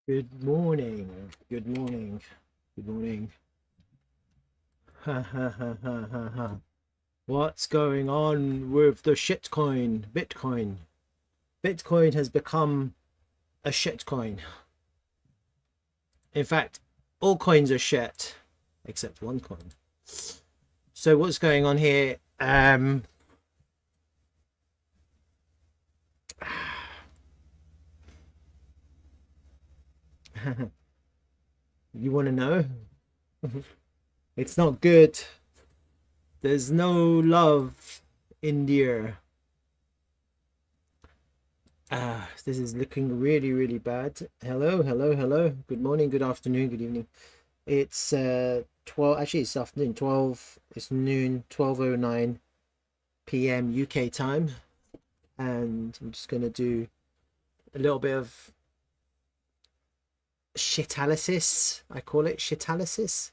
Good morning. Good morning. Good morning. Ha ha ha ha ha ha. What's going on with the shitcoin? Bitcoin. Bitcoin has become a shitcoin. In fact, all coins are shit except one coin. So what's going on here? You want to know? It's not good. There's no love in the air. This is looking really, really bad. Hello, hello, hello. Good morning, good afternoon, good evening. It's 12, actually it's afternoon, 12, it's noon, 12:09 p.m. UK time. And I'm just gonna do a little bit of shitalysis. I call it shitalysis.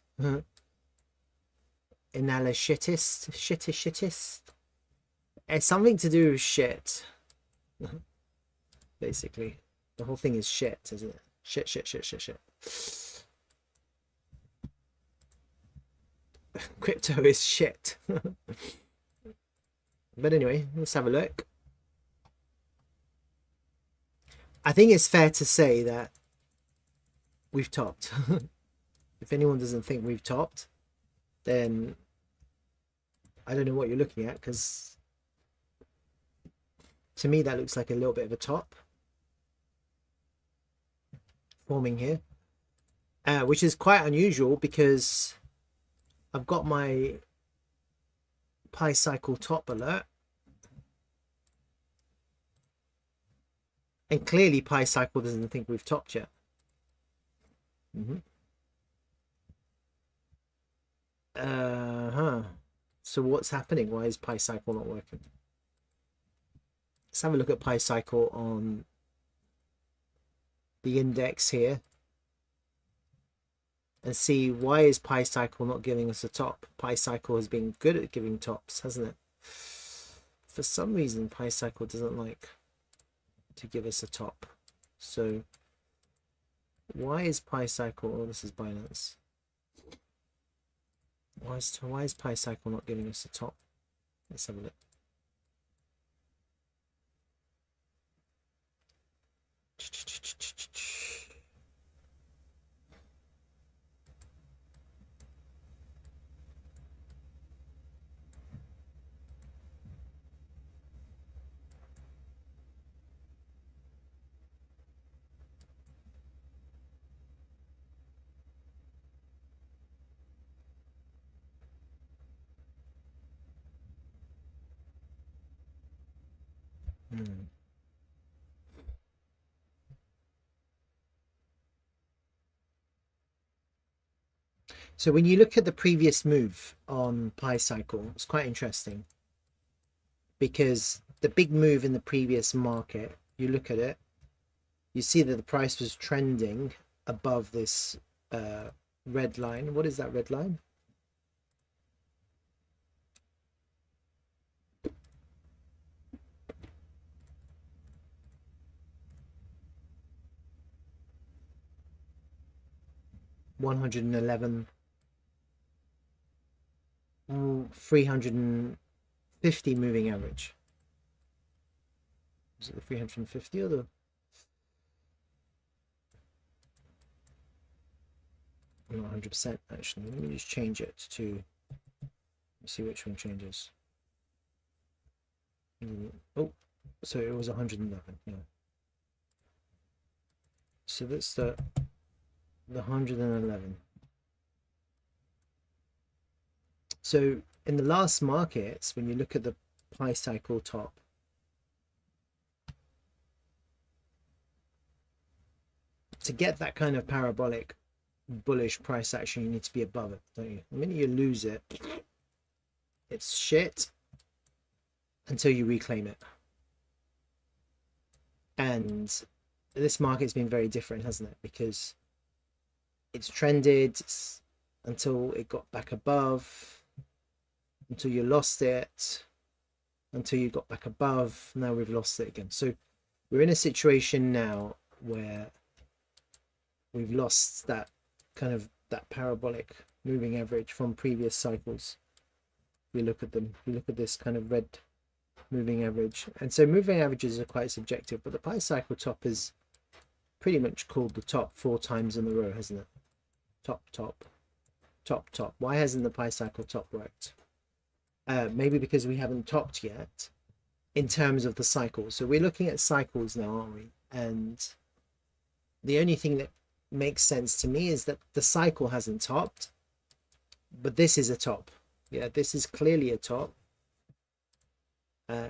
Analysis, shittest. It's something to do with shit. Basically. The whole thing is shit, isn't it? Shit. Crypto is shit. But anyway, let's have a look. I think it's fair to say that we've topped. If anyone doesn't think we've topped, then I don't know what you're looking at, because to me that looks like a little bit of a top forming here, which is quite unusual because I've got my pi cycle top alert, and clearly pi cycle doesn't think we've topped yet. So what's happening? Why is pi cycle not working? Let's have a look at pi cycle on the index here and see why is pi cycle not giving us a top. Pi cycle has been good at giving tops, hasn't it? For some reason pi cycle doesn't like to give us a top. So why is pi cycle, oh, this is Binance, why is pi cycle not giving us a top? Let's have a look. So when you look at the previous move on pi cycle, it's quite interesting because the big move in the previous market, you look at it, you see that the price was trending above this red line. What is that red line? $111, 350 moving average. Is it the 350 or the? I'm not 100% actually. Let me just change it to see which one changes. Oh, so it was 111. Yeah. So that's the 111. So in the last markets, when you look at the pi cycle top, to get that kind of parabolic bullish price action, you need to be above it, don't you? The minute you lose it, it's shit until you reclaim it. And this market's been very different, hasn't it? Because it's trended until it got back above, until you lost it, until you got back above. Now we've lost it again. So we're in a situation now where we've lost that kind of that parabolic moving average from previous cycles. We look at them, we look at this kind of red moving average, and so moving averages are quite subjective, but the pi cycle top is pretty much called the top 4 times in a row, hasn't it? Top, top, top, top. Why hasn't the pi cycle top worked? Maybe because we haven't topped yet in terms of the cycle. So we're looking at cycles now, aren't we? And the only thing that makes sense to me is that the cycle hasn't topped, but this is a top. Yeah, this is clearly a top.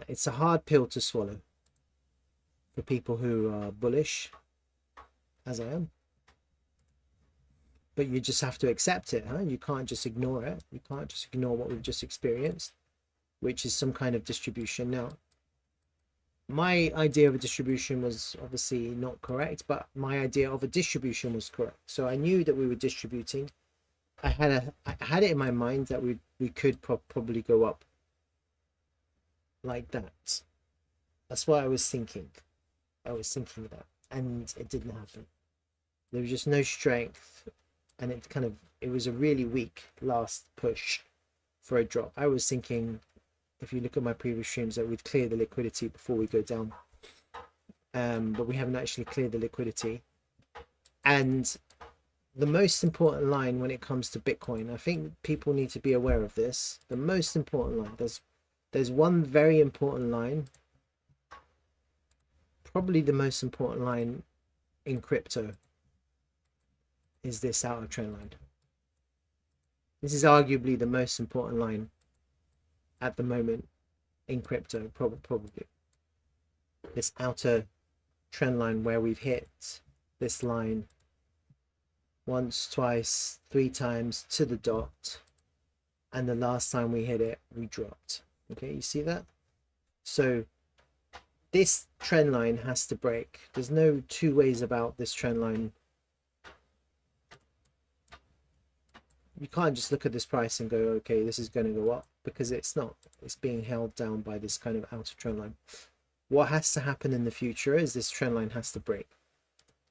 It's a hard pill to swallow for people who are bullish, as I am. But you just have to accept it, huh? You can't just ignore it. You can't just ignore what we've just experienced, which is some kind of distribution. Now, my idea of a distribution was obviously not correct, but my idea of a distribution was correct. So I knew that we were distributing. I had it in my mind that we could probably go up like that. That's what I was thinking. I was thinking that, and it didn't happen. There was just no strength, and it was a really weak last push for a drop. I was thinking, if you look at my previous streams, that we'd clear the liquidity before we go down, but we haven't actually cleared the liquidity. And the most important line when it comes to Bitcoin, I think people need to be aware of this. The most important line, there's one very important line, probably the most important line in crypto, is this outer trend line. This is arguably the most important line at the moment in crypto, probably. This outer trend line where we've hit this line once, twice, 3 times to the dot, and the last time we hit it, we dropped. Okay, you see that? So this trend line has to break. There's no two ways about this trend line. You can't just look at this price and go, okay, this is going to go up, because it's not. It's being held down by this kind of outer trend line. What has to happen in the future is this trend line has to break.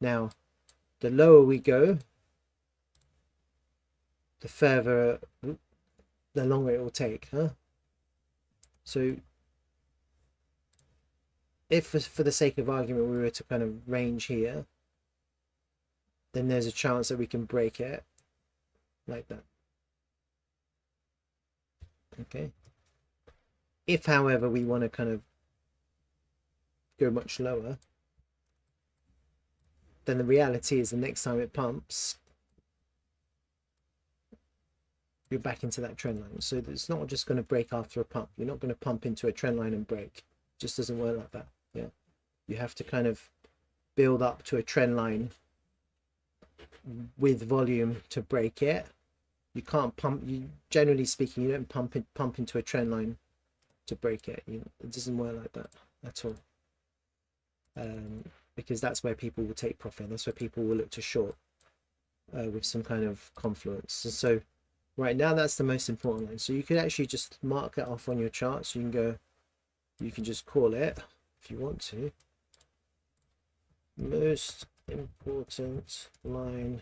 Now, the lower we go, the further, the longer it will take, huh? So if for the sake of argument we were to kind of range here, then there's a chance that we can break it like that. Okay. If, however, we want to kind of go much lower, then the reality is the next time it pumps, you're back into that trend line. So it's not just going to break after a pump. You're not going to pump into a trend line and break. It just doesn't work like that. Yeah, you have to kind of build up to a trend line with volume to break it. You can't pump. You generally speaking, you don't pump into a trend line to break it. It doesn't work like that at all. Because that's where people will take profit. That's where people will look to short with some kind of confluence. So right now, that's the most important line. So you could actually just mark it off on your chart. So you can go, you can just call it, if you want to, most important line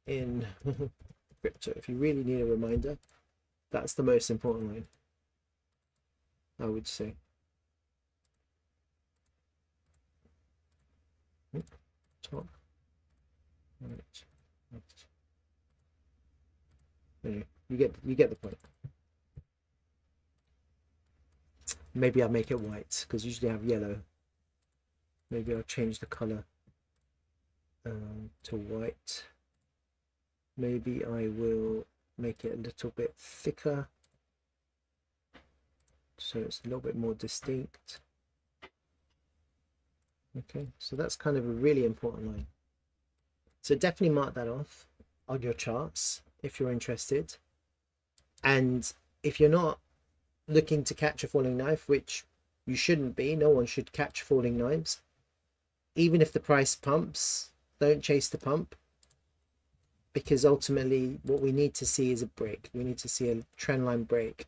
in crypto. If you really need a reminder, that's the most important line, I would say. Top, right, left. Anyway, you get the point. Maybe I'll make it white, because usually I have yellow. Maybe I'll change the color to white. Maybe I will make it a little bit thicker, so it's a little bit more distinct. Okay, so that's kind of a really important line. So definitely mark that off on your charts if you're interested. And if you're not looking to catch a falling knife, which you shouldn't be, no one should catch falling knives, even if the price pumps, don't chase the pump, because ultimately what we need to see is a break. We need to see a trend line break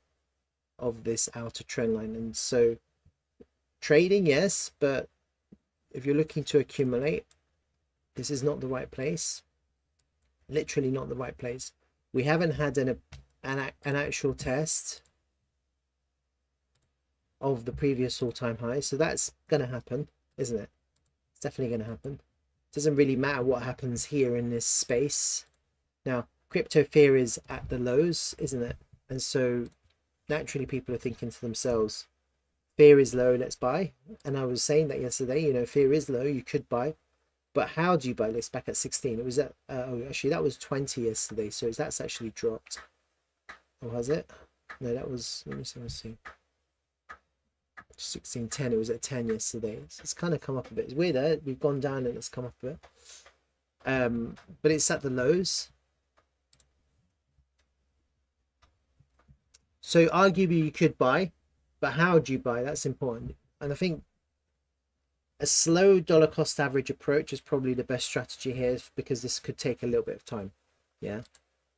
of this outer trend line. And so trading, yes, but if you're looking to accumulate, This is not the right place. Literally not the right place. We haven't had an actual test of the previous all-time high, so that's going to happen, isn't it? It's definitely going to happen. It doesn't really matter what happens here in this space. Now, crypto fear is at the lows, isn't it? And so naturally people are thinking to themselves, fear is low, let's buy. And I was saying that yesterday, you know, fear is low, you could buy. But how do you buy this? Back at 16, it was at oh, actually that was 20 yesterday, so that's actually dropped. Or has it? No, that was, let me see. 16.10, it was at 10 yesterday, so it's kind of come up a bit. It's weird that we've gone down and it's come up a bit, but it's at the lows. So arguably you could buy, but how do you buy? That's important. And I think a slow dollar cost average approach is probably the best strategy here, because this could take a little bit of time. Yeah.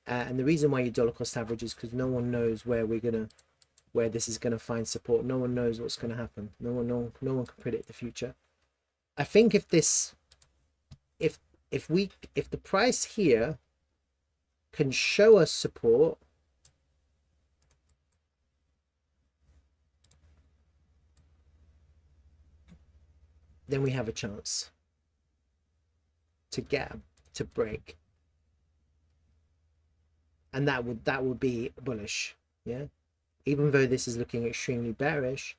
And the reason why you dollar cost average is because no one knows where this is gonna find support. No one knows what's gonna happen. No one can predict the future. I think if the price here can show us support, then we have a chance to break, and that would be bullish. Yeah, even though this is looking extremely bearish,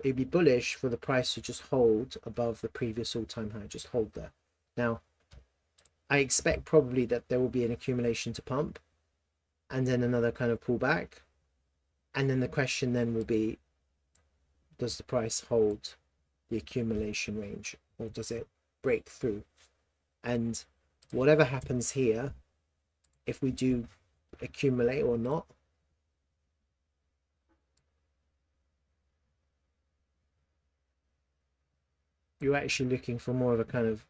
it'd be bullish for the price to just hold above the previous all-time high, just hold there. Now I expect probably that there will be an accumulation to pump and then another kind of pullback, and then the question then will be, does the price hold the accumulation range, or does it break through? And whatever happens here, if we do accumulate or not, you're actually looking for more of a kind of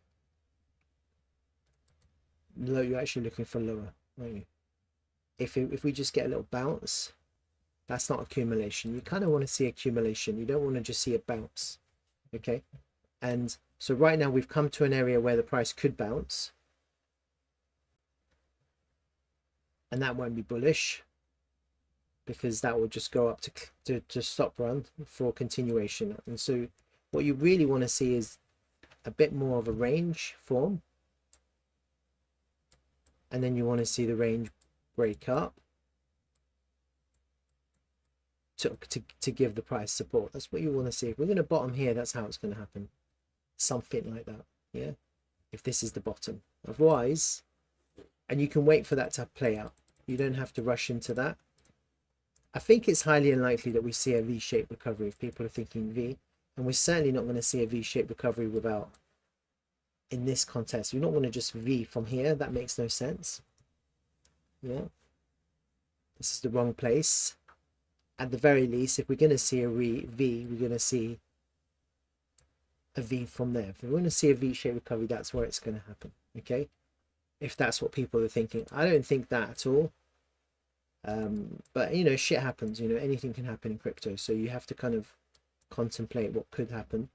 low. You're actually looking for lower, aren't you? If we just get a little bounce, that's not accumulation. You kind of want to see accumulation. You don't want to just see a bounce. Okay, and so right now we've come to an area where the price could bounce, and that won't be bullish, because that will just go up to stop run for continuation. And so what you really want to see is a bit more of a range form, and then you want to see the range break up to give the price support. That's what you want to see. If we're going to bottom here, that's how it's going to happen, something like that. Yeah, if this is the bottom. Otherwise, and you can wait for that to play out, you don't have to rush into that. I think it's highly unlikely that we see a V-shaped recovery if people are thinking V, and we're certainly not going to see a V-shaped recovery without, in this context, you're not going to just V from here. That makes no sense. Yeah, this is the wrong place. At the very least, if we're going to see a V, we're going to see a V from there. If we're going to see a V-shaped recovery, that's where it's going to happen. Okay, if that's what people are thinking. I don't think that at all. But you know, shit happens. You know, anything can happen in crypto, so you have to kind of contemplate what could happen.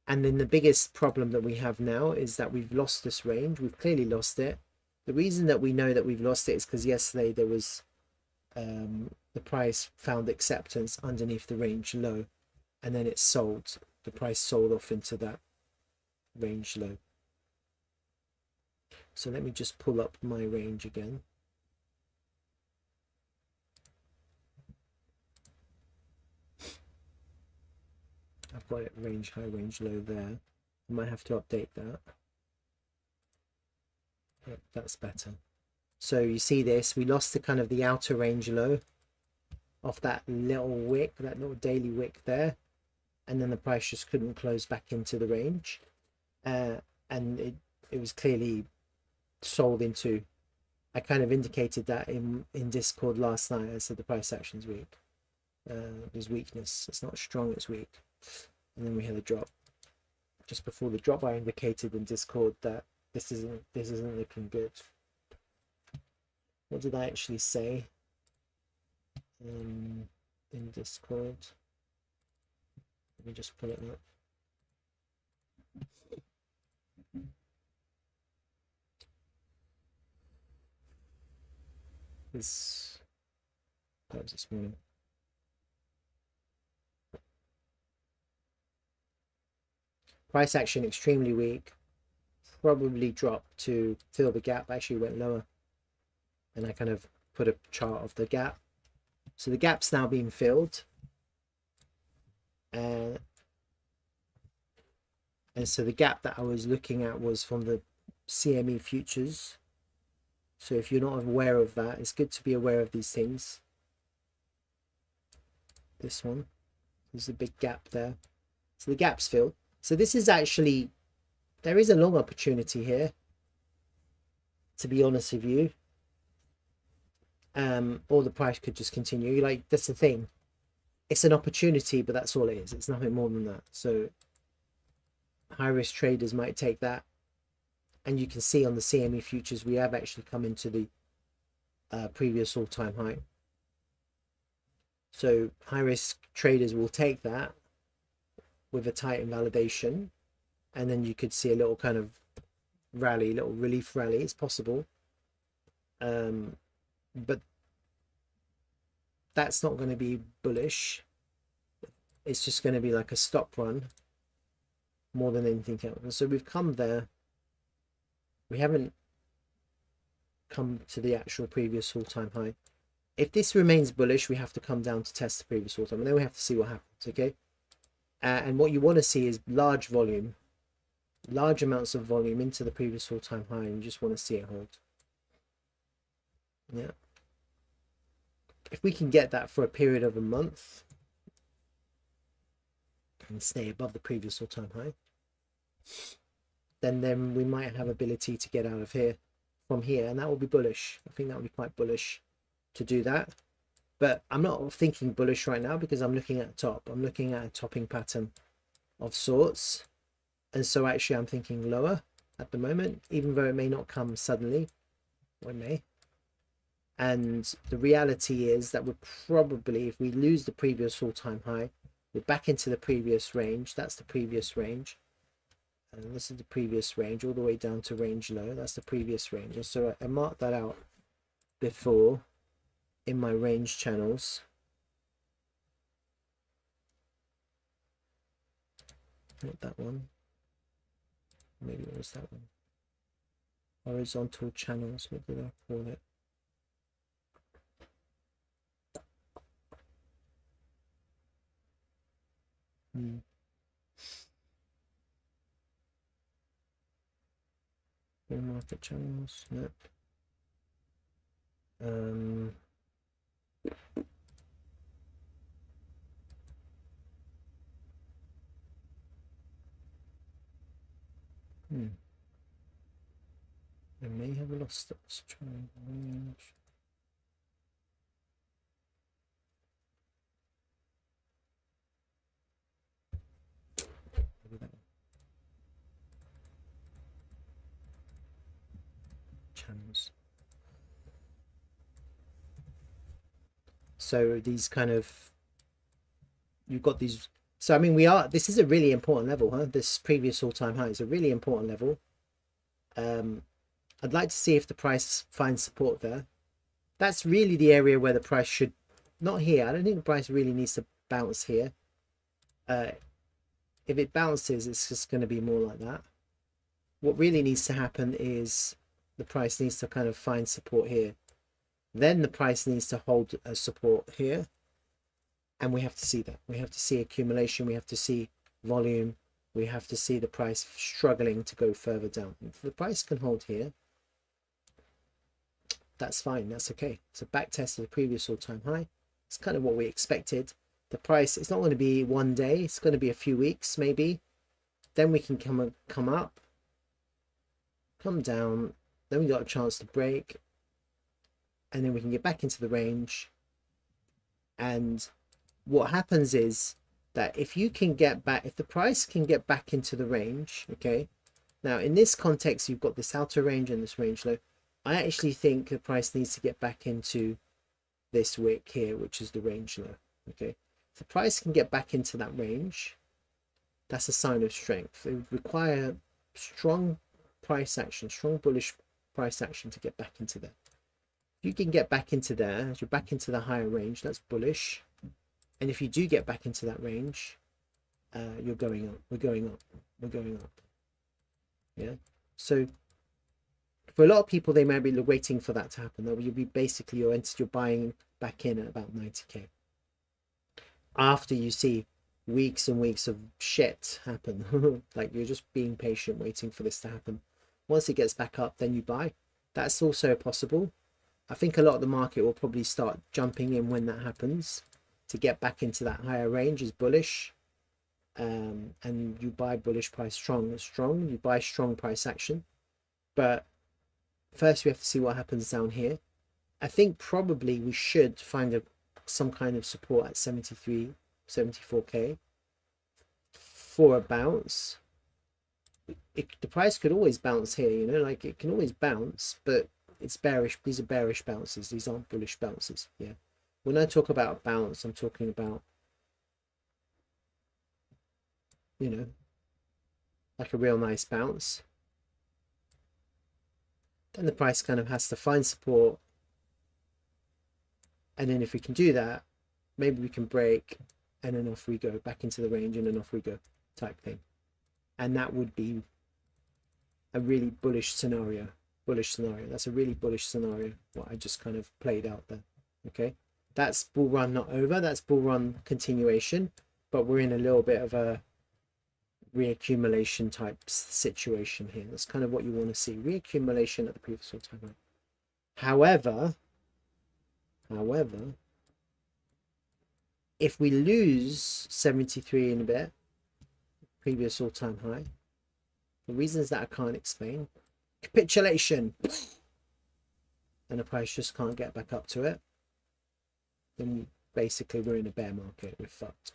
And then the biggest problem that we have now is that we've lost this range. We've clearly lost it. The reason that we know that we've lost it is because yesterday there was the price found acceptance underneath the range low, and then it sold. The price sold off into that range low. So let me just pull up my range again. I've got it range high, range low there. I might have to update that. Yep, that's better. So you see this, we lost the kind of the outer range low off that little wick, that little daily wick there, and then the price just couldn't close back into the range, and it was clearly sold into. I kind of indicated that in Discord last night. I said the price action's weak. There's weakness. It's not strong, it's weak. And then we had a drop. Just before the drop, I indicated in Discord that this isn't looking good. What did I actually say in Discord? Let me just pull it up. This that was this morning. Price action extremely weak, probably dropped to fill the gap, actually went lower. And I kind of put a chart of the gap. So the gap's now being filled. And so the gap that I was looking at was from the CME futures. So if you're not aware of that, it's good to be aware of these things. This one, there's a big gap there. So the gap's filled. So this is actually, there is a long opportunity here, to be honest with you. Or the price could just continue. Like, that's the thing. It's an opportunity, but that's all it is. It's nothing more than that. So high risk traders might take that. And you can see on the CME futures, we have actually come into the previous all-time high. So high risk traders will take that with a tight invalidation, and then you could see a little kind of rally, little relief rally. It's possible, but that's not going to be bullish. It's just going to be like a stop run more than anything else. And so we've come there. We haven't come to the actual previous all-time high. If this remains bullish, we have to come down to test the previous all-time, and then we have to see what happens. Okay. And what you want to see is large volume, large amounts of volume into the previous all-time high, and you just want to see it hold. Yeah. If we can get that for a period of a month and stay above the previous all-time high, then we might have ability to get out of here from here, and that will be bullish. I think that would be quite bullish to do that. But I'm not thinking bullish right now because I'm looking at the top. I'm looking at a topping pattern of sorts. And so actually I'm thinking lower at the moment, even though it may not come suddenly, or it may. And the reality is that we're probably, if we lose the previous all-time high, we're back into the previous range. That's the previous range. And this is the previous range, all the way down to range low. That's the previous range. And so I marked that out before in my range channels. Not that one. Maybe it was that one. Horizontal channels. What did I call it? Market channels. Nope. I may have lost it. Let's try range. Channels. So these kind of, you've got these. So I mean, this is a really important level, huh? This previous all-time high is a really important level. I'd like to see if the price finds support there. That's really the area where the price should, not here. I don't think the price really needs to bounce here. If it bounces, it's just going to be more like that. What really needs to happen is the price needs to kind of find support here. Then the price needs to hold a support here. And we have to see that. We have to see accumulation. We have to see volume. We have to see the price struggling to go further down. If the price can hold here, that's fine. That's okay. It's a back test of the previous all-time high. It's kind of what we expected. The price, it's not going to be one day. It's going to be a few weeks, maybe. Then we can come up, come down. Then we got a chance to break. And then we can get back into the range. And what happens is that if you can get back, if the price can get back into the range, okay. Now in this context, you've got this outer range and this range low. I actually think the price needs to get back into this wick here, which is the range low. Okay, if the price can get back into that range, that's a sign of strength. It would require strong price action, strong bullish price action to get back into there. If you can get back into there, as you're back into the higher range, that's bullish. And if you do get back into that range, you're going up, we're going up, we're going up. Yeah, so for a lot of people, they might be waiting for that to happen. You'll be basically, you're buying back in at about 90k after you see weeks and weeks of shit happen. Like, you're just being patient, waiting for this to happen. Once it gets back up, then you buy. That's also possible. I think a lot of the market will probably start jumping in when that happens to get back into that higher range is bullish. And you buy bullish price strong, you buy strong price action. But first we have to see what happens down here. I think probably we should find some kind of support at 73, 74k for a bounce. The price could always bounce here, you know, like it can always bounce, but it's bearish. These are bearish bounces, these aren't bullish bounces. Yeah, when I talk about a bounce, I'm talking about, you know, like a real nice bounce. Then the price kind of has to find support, and then if we can do that, maybe we can break, and then off we go back into the range, and then off we go type thing. And that would be a really bullish scenario. That's a really bullish scenario, what I just kind of played out there. Okay, that's bull run not over, that's bull run continuation, but we're in a little bit of a reaccumulation type situation here. That's kind of what you want to see, reaccumulation at the previous all-time high. However, if we lose 73 in a bit, previous all-time high, for reasons that I can't explain, capitulation, and the price just can't get back up to it, then basically we're in a bear market, we're fucked.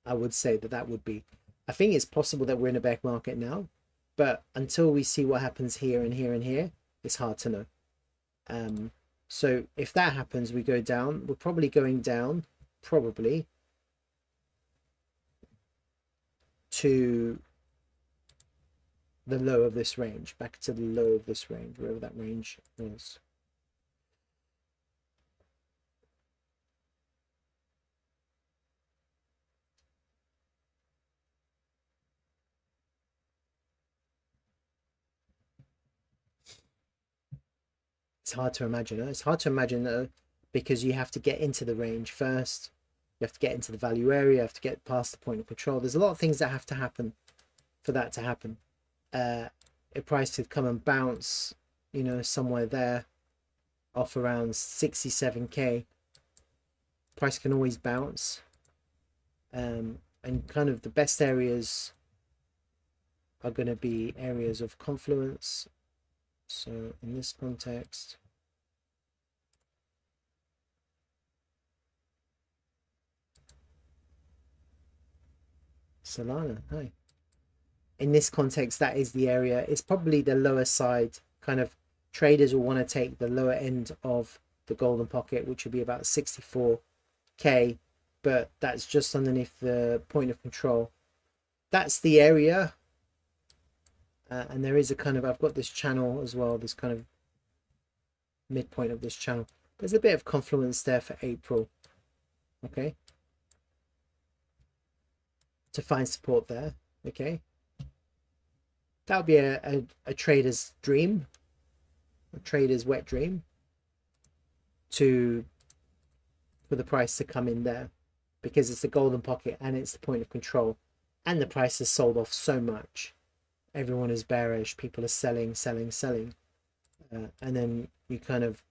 I would say that would be, I think it's possible that we're in a bear market now, but until we see what happens here and here and here, it's hard to know. So if that happens, we go down, we're probably going down, probably to the low of this range, back to the low of this range, wherever that range is. It's hard to imagine. It's hard to imagine though, because you have to get into the range first. You have to get into the value area. You have to get past the point of control. There's a lot of things that have to happen for that to happen. A price could come and bounce, you know, somewhere there off around 67k. Price can always bounce. And kind of the best areas are going to be areas of confluence. So in this context, Solana, hi. In this context, that is the area. It's probably the lower side. Kind of traders will want to take the lower end of the golden pocket, which would be about 64k, but that's just underneath the point of control. That's the area. And there is a kind of, I've got this channel as well, this kind of midpoint of this channel. There's a bit of confluence there for April. Okay, to find support there. Okay, that would be a trader's dream, a trader's wet dream, for the price to come in there, because it's the golden pocket and it's the point of control, and the price has sold off so much. Everyone is bearish, people are selling, and then you kind of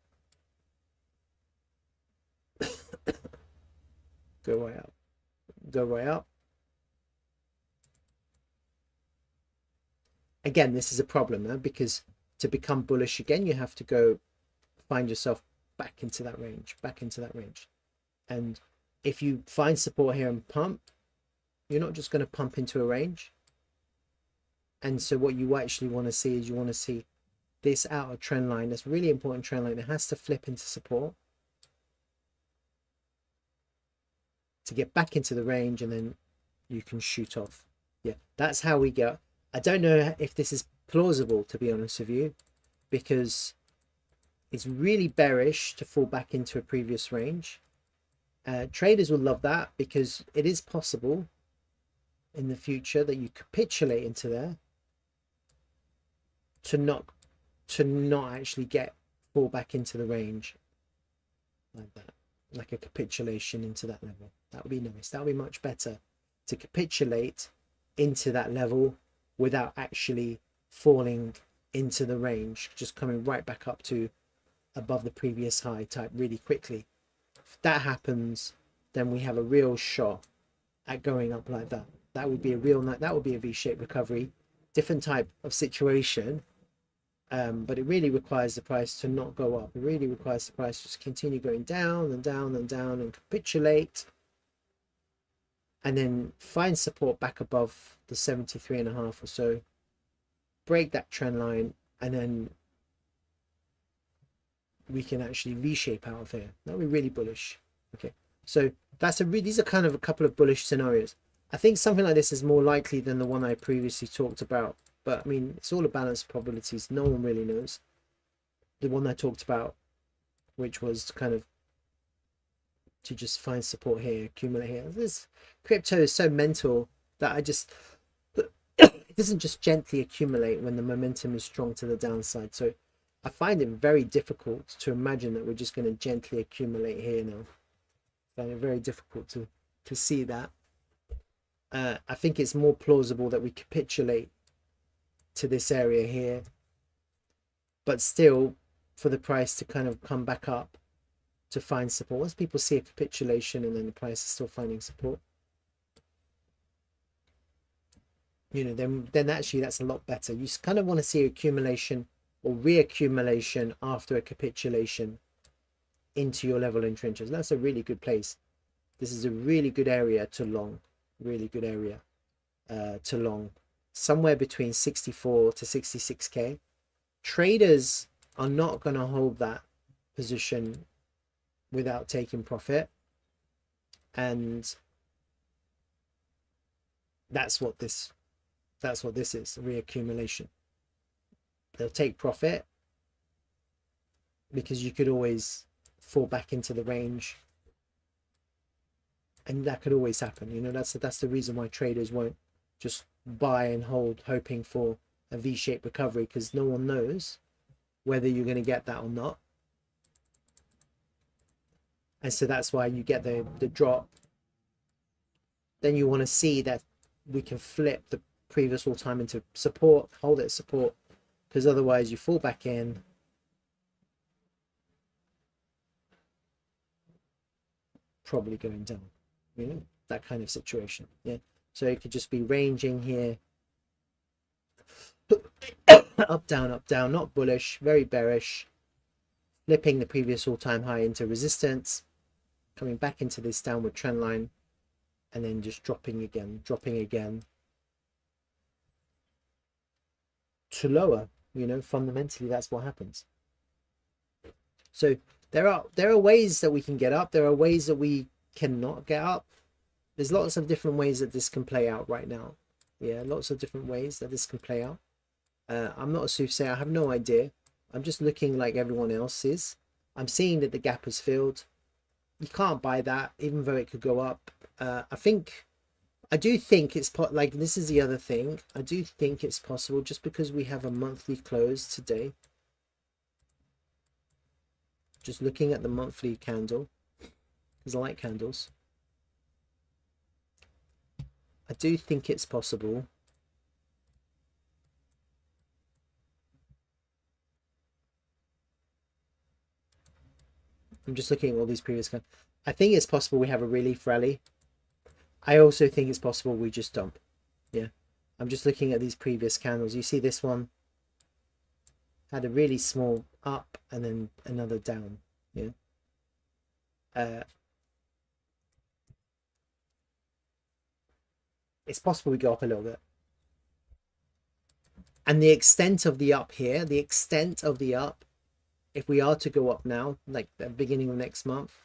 go right up. Again, this is a problem, because to become bullish again, you have to go find yourself back into that range, and if you find support here and pump, you're not just going to pump into a range. And so what you actually want to see is, you want to see this outer trend line, this really important trend line. It has to flip into support to get back into the range, and then you can shoot off. Yeah, that's how we go. I don't know if this is plausible, to be honest with you, because it's really bearish to fall back into a previous range. Traders will love that because it is possible in the future that you capitulate into there to not actually fall back into the range like that, like a capitulation into that level. That would be nice. That would be much better to capitulate into that level without actually falling into the range, just coming right back up to above the previous high type really quickly. If that happens, then we have a real shot at going up like that. That would be a real, that would be a V-shaped recovery, different type of situation. But it really requires the price to not go up. It really requires the price to just continue going down and down and down and capitulate, and then find support back above the 73.5 or so, break that trend line, and then we can actually V-shape out of here. That would be really bullish. Okay, so these are kind of a couple of bullish scenarios. I think something like this is more likely than the one I previously talked about, but I mean, it's all a balance of probabilities. No one really knows. The one I talked about, which was kind of to just find support here, accumulate here. This crypto is so mental that it doesn't just gently accumulate when the momentum is strong to the downside. So I find it very difficult to imagine that we're just going to gently accumulate here now. I find it very difficult to see that. I think it's more plausible that we capitulate to this area here, but still for the price to kind of come back up to find support. Once people see a capitulation and then the price is still finding support, you know, then actually that's a lot better. You kind of want to see accumulation or reaccumulation after a capitulation into your level entrenches. That's a really good place. This is a really good area to long, really good area to long, somewhere between 64 to 66k. Traders are not going to hold that position without taking profit, and that's what this is, reaccumulation. They'll take profit because you could always fall back into the range, and that could always happen. You know, that's the reason why traders won't just buy and hold hoping for a V-shaped recovery, because no one knows whether you're going to get that or not. And so that's why you get the drop. Then you want to see that we can flip the previous all-time into support, hold it support, because otherwise you fall back in, probably going down, you know, that kind of situation. Yeah, so it could just be ranging here, up down, not bullish, very bearish, flipping the previous all-time high into resistance, coming back into this downward trend line, and then just dropping again to lower. You know, fundamentally that's what happens. So there are ways that we can get up, there are ways that we cannot get up. There's lots of different ways that this can play out right now. Yeah, lots of different ways that this can play out. I'm not a soothsayer, I have no idea. I'm just looking like everyone else is. I'm seeing that the gap has filled. You can't buy that, even though it could go up. I do think it's like, this is the other thing. I do think it's possible, just because we have a monthly close today. Just looking at the monthly candle, because I like candles. I do think it's possible I'm just looking at all these previous. I think it's possible we have a relief rally. I also think it's possible we just dump. Yeah, I'm just looking at these previous candles. You see this one had a really small up and then another down. Yeah. It's possible we go up a little bit. And the extent of the up here, the extent of the up, if we are to go up now, like the beginning of next month,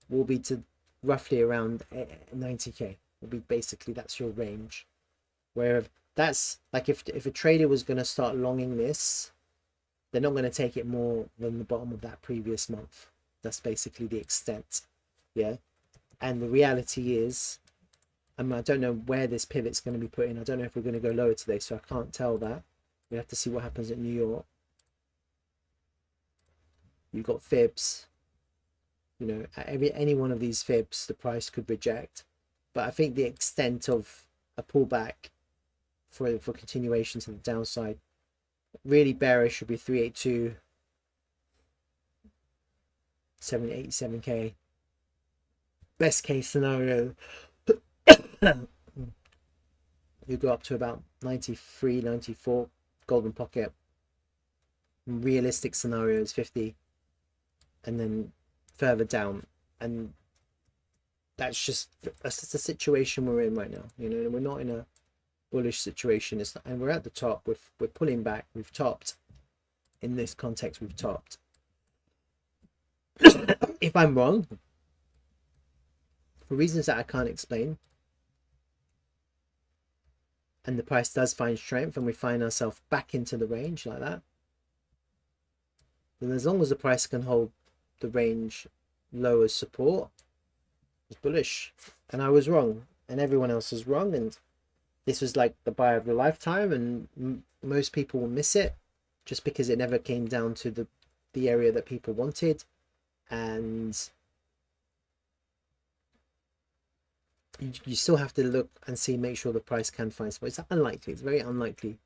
will be to roughly around 90k. Will be basically, that's your range. Where that's like, if a trader was going to start longing this, they're not going to take it more than the bottom of that previous month. That's basically the extent. Yeah. And the reality is, I don't know where this pivot's going to be put in. I don't know if we're going to go lower today, so I can't tell that. We have to see what happens at New York. You've got fibs. You know, at any one of these fibs, the price could reject. But I think the extent of a pullback for continuation to the downside, really bearish would be 382, 787k. Best case scenario, you go up to about 93, 94 golden pocket. Realistic scenario is 50, and then further down. And that's just the situation we're in right now. You know, we're not in a bullish situation. And we're at the top. We're pulling back. We've topped. In this context, we've topped. If I'm wrong, for reasons that I can't explain, and the price does find strength and we find ourselves back into the range like that, then as long as the price can hold the range low as support, it's bullish. And I was wrong, and everyone else was wrong, and this was like the buy of the lifetime, and most people will miss it just because it never came down to the area that people wanted. And you still have to look and see, make sure the price can find support. It's unlikely. It's a very unlikely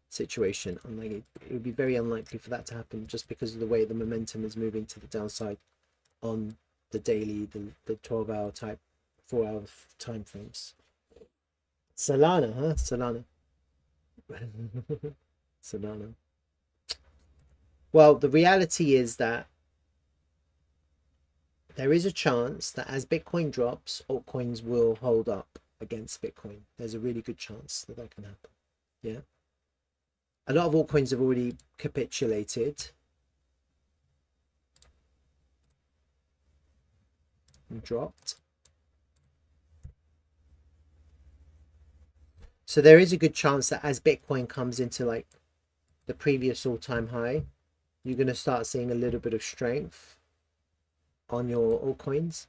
situation. Unlikely. It would be very unlikely for that to happen just because of the way the momentum is moving to the downside on the daily, the 12-hour type, 4-hour time frames. Solana, huh? Solana. Solana. Well, the reality is that there is a chance that as Bitcoin drops, altcoins will hold up against Bitcoin. There's a really good chance that can happen. Yeah. A lot of altcoins have already capitulated and dropped. So there is a good chance that as Bitcoin comes into like the previous all-time high, you're going to start seeing a little bit of strength on your altcoins.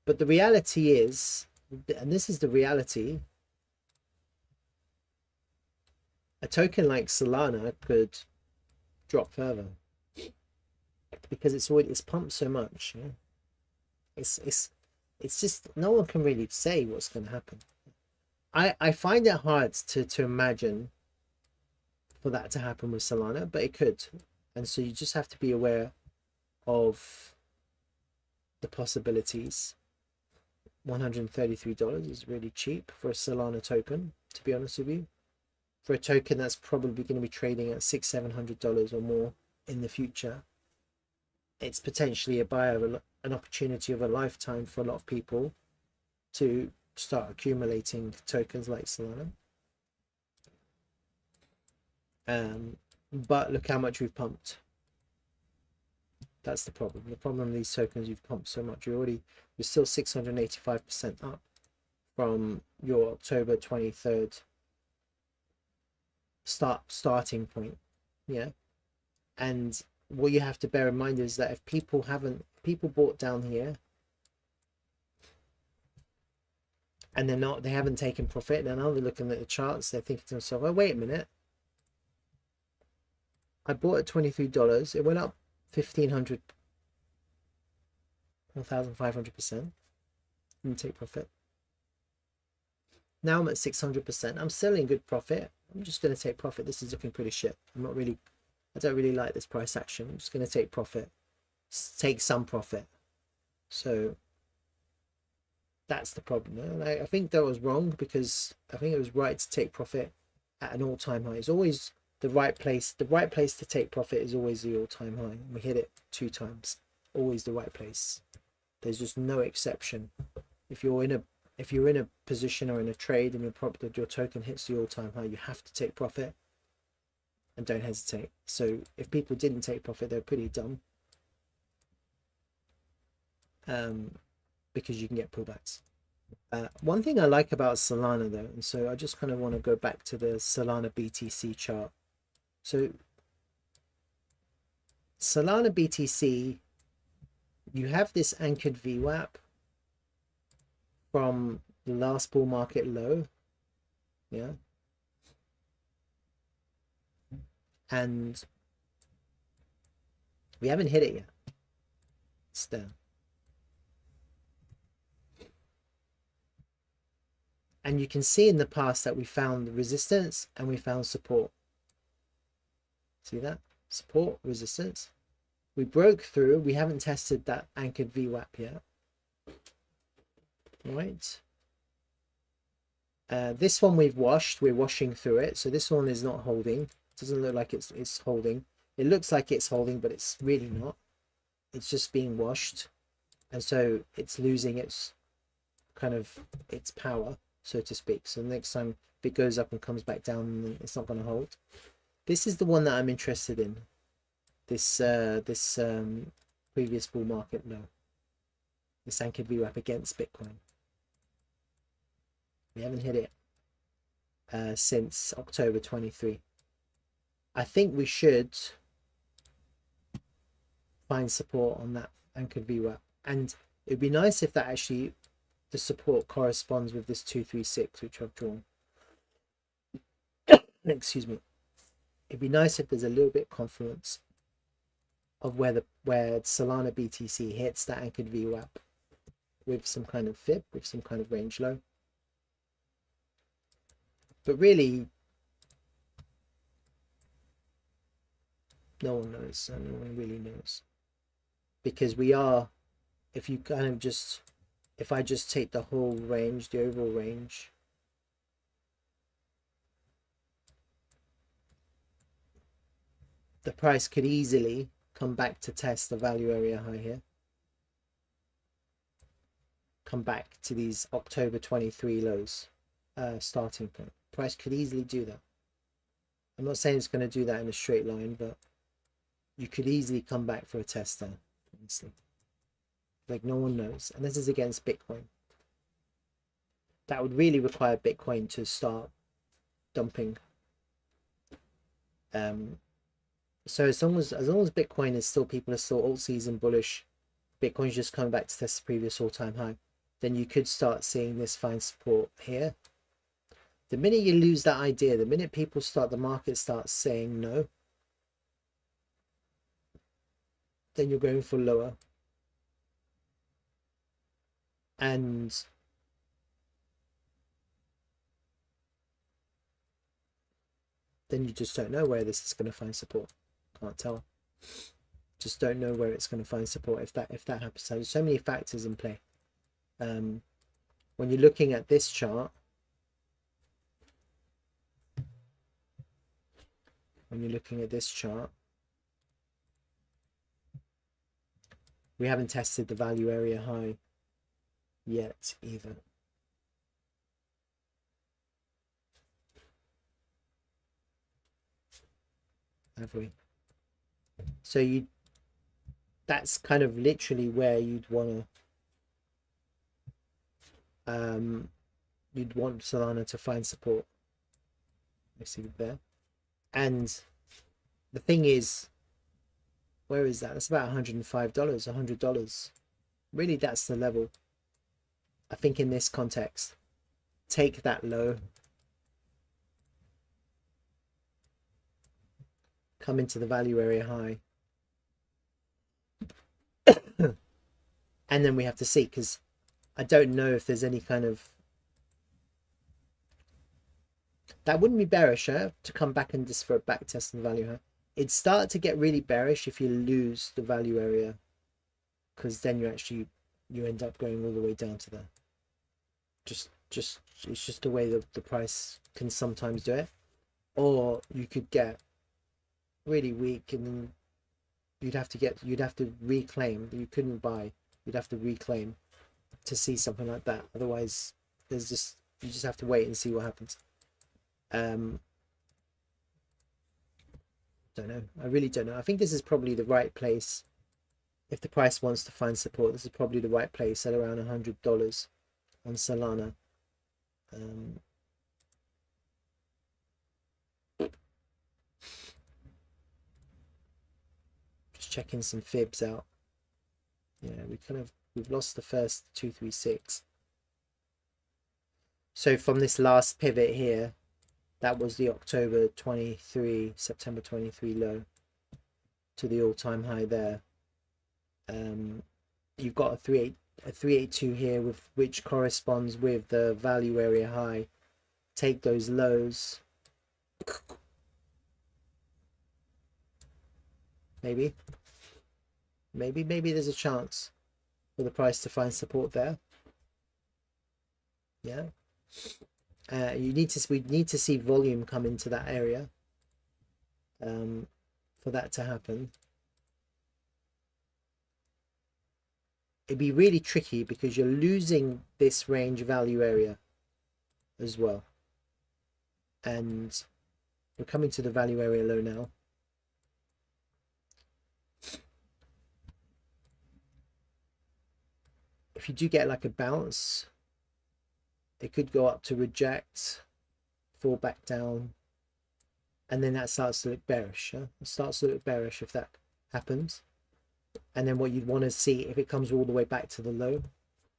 But the reality is, and this is the reality, a token like Solana could drop further because it's pumped so much. Yeah? It's just, no one can really say what's going to happen. I find it hard to imagine for that to happen with Solana, but it could. And so you just have to be aware of the possibilities. $133 is really cheap for a Solana token, to be honest with you. For a token that's probably going to be trading at $600-700 or more in the future, it's potentially a buy of an opportunity of a lifetime for a lot of people to start accumulating tokens like Solana. But look how much we've pumped. That's the problem. The problem with these tokens, you've pumped so much. You're still 685% up from your October 23rd starting point. Yeah. And what you have to bear in mind is that if people bought down here and they haven't taken profit, and now they're looking at the charts, they're thinking to themselves, oh, wait a minute, I bought at $23, it went up 1,500, 1,500%. Didn't take profit. Now I'm at 600%. I'm still in good profit. I'm just going to take profit. This is looking pretty shit. I don't really like this price action. I'm just going to take profit. Take some profit. So that's the problem. And I think that was wrong, because I think it was right to take profit at an all-time high. It's always the right place. The right place to take profit is always the all-time high. We hit it 2 times. Always the right place. There's just no exception. If you're in a position or in a trade and your token hits the all-time high, you have to take profit and don't hesitate. So if people didn't take profit, they're pretty dumb, because you can get pullbacks. One thing I like about Solana though, and so I just kind of want to go back to the Solana BTC chart. So Solana BTC, you have this anchored VWAP from the last bull market low, yeah, and we haven't hit it yet. It's there. And you can see in the past that we found resistance and we found support. See that? Support, resistance. We broke through. We haven't tested that anchored VWAP yet. Right. This one we've washed. We're washing through it. So this one is not holding. It doesn't look like it's holding. It looks like it's holding, but it's really not. It's just being washed. And so it's losing its kind of its power, so to speak. So the next time it goes up and comes back down, it's not going to hold. This is the one that I'm interested in. This previous bull market low. This anchored VWAP against Bitcoin. We haven't hit it since October 23. I think we should find support on that anchored VWAP, and it'd be nice if that actually the support corresponds with this 236 which I've drawn. Excuse me. It'd be nice if there's a little bit of confluence of where Solana BTC hits that anchored VWAP with some kind of fib, with some kind of range low. But really, no one knows, and no one really knows, because we are, if you kind of just, if I just take the whole range, the overall range, the price could easily come back to test the value area high here, come back to these October 23 lows, starting point. Price could easily do that. I'm not saying it's going to do that in a straight line, but you could easily come back for a test there, honestly. Like, no one knows, and this is against Bitcoin. That would really require Bitcoin to start dumping. So as long as Bitcoin is still, people are still alt season bullish, Bitcoin's just coming back to test the previous all-time high, then you could start seeing this find support here. The minute you lose that idea, the minute people start, the market starts saying no, then you're going for lower. And then you just don't know where this is going to find support. Can't tell. Just don't know where it's going to find support if that happens. So there's so many factors in play. When you're looking at this chart, we haven't tested the value area high yet either. Have we? So that's kind of literally where you'd want Solana to find support. I see there. And the thing is, where is that? That's about $105, $100. Really, that's the level. I think in this context, take that low, come into the value area high, and then we have to see, because I don't know if there's any kind of, that wouldn't be bearish to come back and just for a back test in the value high. It'd start to get really bearish if you lose the value area, because then you end up going all the way down to there. It's just the way the price can sometimes do it. Or you could get really weak, and then you'd have to reclaim. You couldn't buy, you'd have to reclaim to see something like that. Otherwise, you just have to wait and see what happens. Don't know. I really don't know. I think this is probably the right place. If the price wants to find support, this is probably the right place at around $100 on Solana. Just just checking some fibs out. Yeah, we've lost the first 236. So from this last pivot here, that was the October 23, September 23 low to the all-time high there. You've got a 382 here, with which corresponds with the value area high. Take those lows. Maybe there's a chance for the price to find support there. Yeah. We need to see volume come into that area for that to happen. It'd be really tricky because you're losing this range value area as well, and we're coming to the value area low now. If you do get like a bounce, it could go up to reject, fall back down, and then that starts to look bearish. It starts to look bearish if that happens. And then what you'd want to see, if it comes all the way back to the low,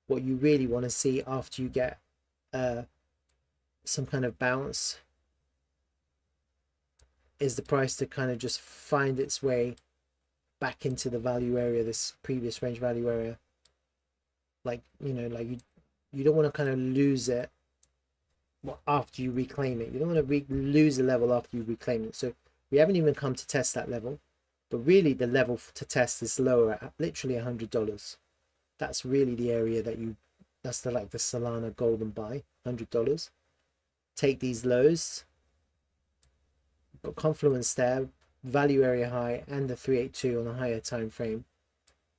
what you really want to see after you get some kind of bounce is the price to kind of just find its way back into the value area, this previous range value area. Like, you know, like you don't want to kind of lose it after you reclaim it. You don't want to lose the level after you reclaim it. So we haven't even come to test that level, but really the level to test is lower at literally $100. That's really the area that that's the like the Solana golden buy, $100. Take these lows, got confluence there, value area high, and the 382 on a higher time frame.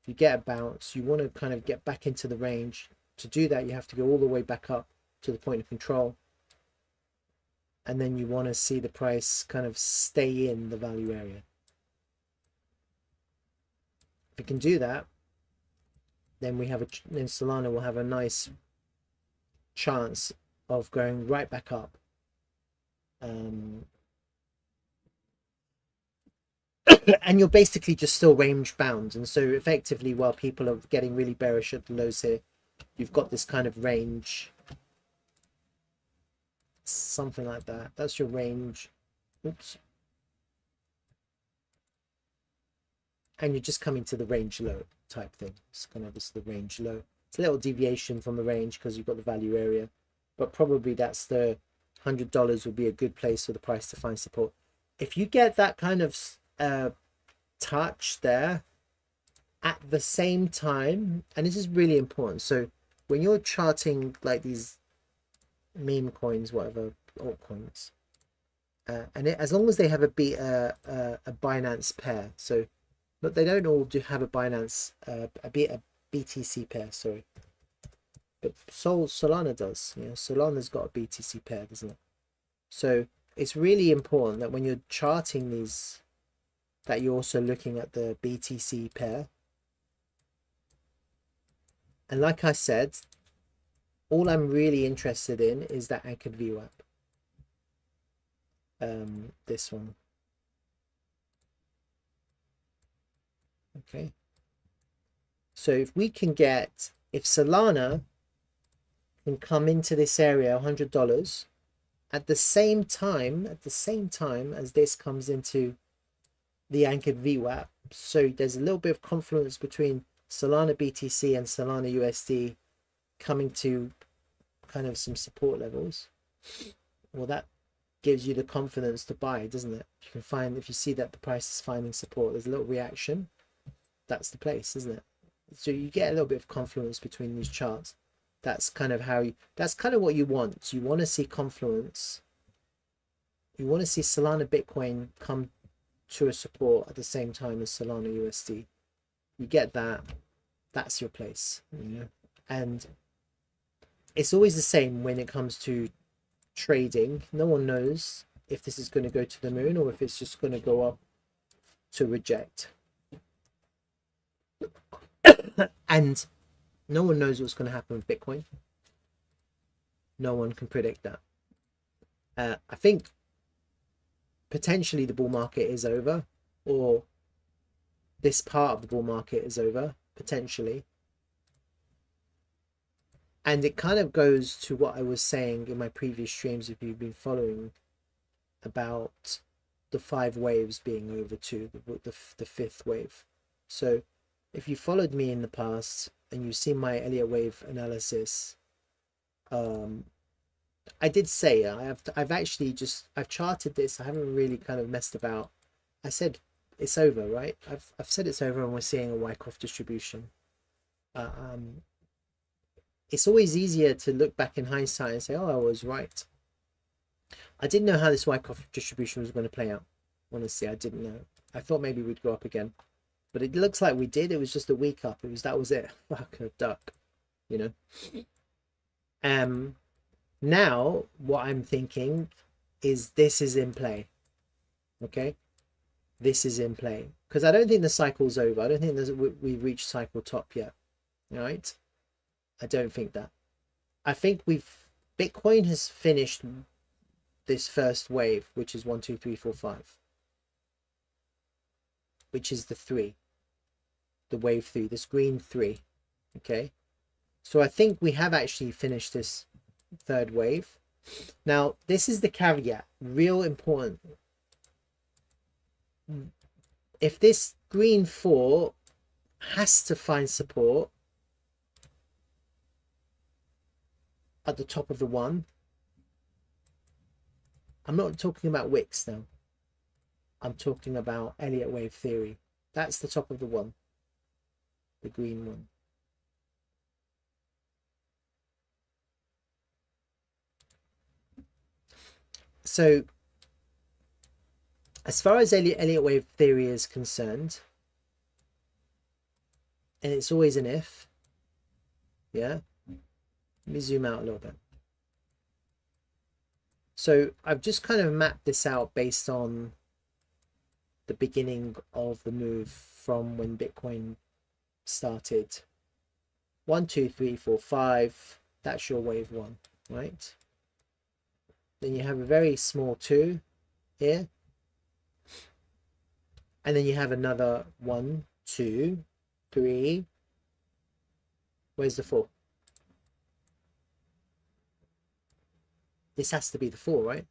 If you get a bounce, you want to kind of get back into the range. To do that, you have to go all the way back up to the point of control, and then you want to see the price kind of stay in the value area. If you can do that, then then Solana will have a nice chance of going right back up. And you're basically just still range bound, and so effectively, while people are getting really bearish at the lows here, you've got this kind of range, something like that. That's your range. Oops. And you're just coming to the range low type thing. It's kind of the range low. It's a little deviation from the range because you've got the value area, but probably that's the $100 would be a good place for the price to find support. If you get that kind of touch there at the same time, and this is really important. So when you're charting like these meme coins, whatever altcoins, as long as they have a Binance pair, so but they don't all have a Binance a BTC pair, sorry, but Solana does. You know, Solana's got a BTC pair, doesn't it? So it's really important that when you're charting these, that you're also looking at the BTC pair. And like I said, all I'm really interested in is that anchored VWAP. This one. Okay. So if we can get, if Solana can come into this area, $100, at the same time as this comes into the anchored VWAP, so there's a little bit of confluence between Solana BTC and Solana USD coming to kind of some support levels. Well, that gives you the confidence to buy, doesn't it? You can find, if you see that the price is finding support, there's a little reaction, that's the place, isn't it? So you get a little bit of confluence between these charts. That's kind of how that's kind of what you want. You want to see confluence. You want to see Solana Bitcoin come to a support at the same time as Solana USD. You get that, that's your place, you know. And it's always the same when it comes to trading. No one knows if this is going to go to the moon or if it's just going to go up to reject. And no one knows what's going to happen with Bitcoin. No one can predict that. I think potentially the bull market is over, or this part of the bull market is over, potentially. And it kind of goes to what I was saying in my previous streams, if you've been following, about the 5 waves being over too, the 5th wave. So if you followed me in the past and you've seen my Elliott wave analysis, I did say I've actually I've charted this. I haven't really kind of messed about. I said it's over, right? I've said it's over, and we're seeing a Wyckoff distribution. It's always easier to look back in hindsight and say, oh, I was right. I didn't know how this Wyckoff distribution was going to play out. Honestly, I didn't know. I thought maybe we'd go up again, but it looks like we did. It was just a week up. That was it. Fuck a duck, you know. Now what I'm thinking is this is in play. Okay, this is in play because I don't think the cycle's over. I don't think we've reached cycle top yet. All right, I don't think that. I think Bitcoin has finished this first wave, which is 1, 2, 3, 4, 5, which is the wave 3, this green 3. Okay, so I think we have actually finished this 3rd wave. Now this is the caveat, real important. If this green 4 has to find support at the top of the 1, I'm not talking about wicks now, I'm talking about Elliott wave theory. That's the top of the 1, the green 1. So as far as Elliott wave theory is concerned, and it's always an if, yeah, let me zoom out a little bit. So I've just kind of mapped this out based on the beginning of the move from when Bitcoin started. 1, 2, 3, 4, 5, that's your wave 1, right? Then you have a very small 2 here, and then you have another 1, 2, 3. Where's the 4? This has to be the 4, right?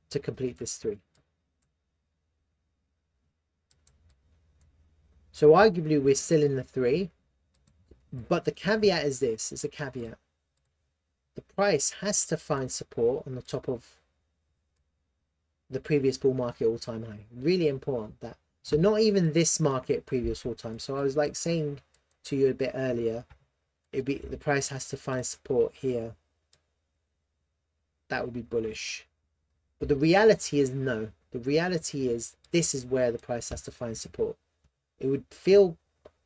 To complete this 3. So arguably we're still in the 3, but the caveat is this, it's a caveat. The price has to find support on the top of the previous bull market all-time high. Really important that. So not even this market previous all-time. So I was like saying to you a bit earlier, the price has to find support here. That would be bullish. But the reality is no. The reality is this is where the price has to find support. It would feel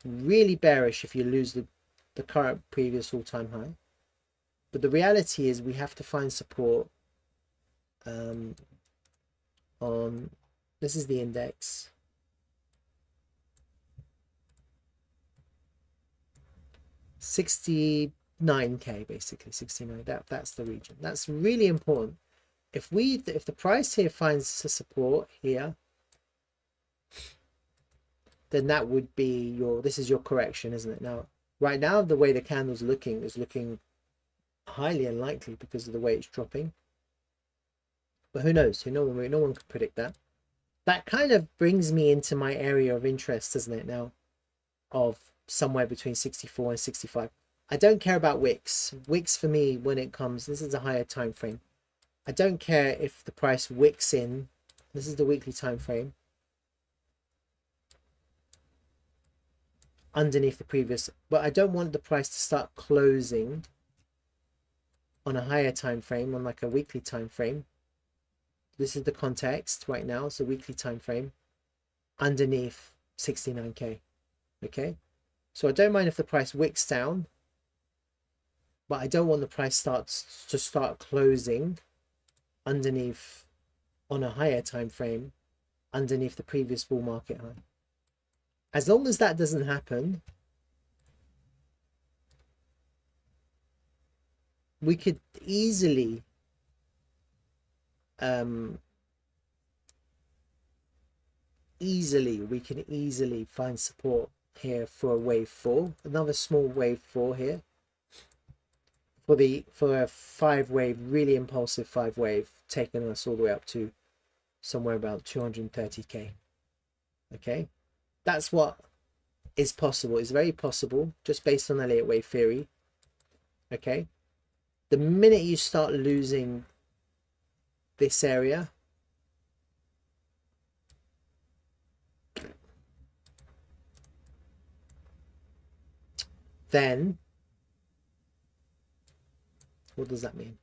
really bearish if you lose the current previous all-time high. But the reality is we have to find support on, this is the index. $69K, basically 69. That's the region. That's really important. If the price here finds the support here, then that would be this is your correction, isn't it? Now, right now, the way the candle's looking is looking highly unlikely because of the way it's dropping. But who knows? No one can predict that. That kind of brings me into my area of interest, doesn't it, now, of somewhere between 64 and 65. I don't care about wicks. Wicks for me, when it comes, this is a higher time frame. I don't care if the price wicks in. This is the weekly time frame. Underneath the previous, but I don't want the price to start closing on a higher time frame, on like a weekly time frame. This is the context right now. It's a weekly time frame underneath 69K. Okay, so I don't mind if the price wicks down, but I don't want the price to start closing underneath on a higher time frame underneath the previous bull market high. As long as that doesn't happen, we could easily easily find support here for a wave 4, another small wave 4 here for a 5 wave, really impulsive 5 wave, taking us all the way up to somewhere about 230k. Okay, that's what is possible. It's very possible just based on Elliott wave theory. Okay, the minute you start losing this area, then what does that mean?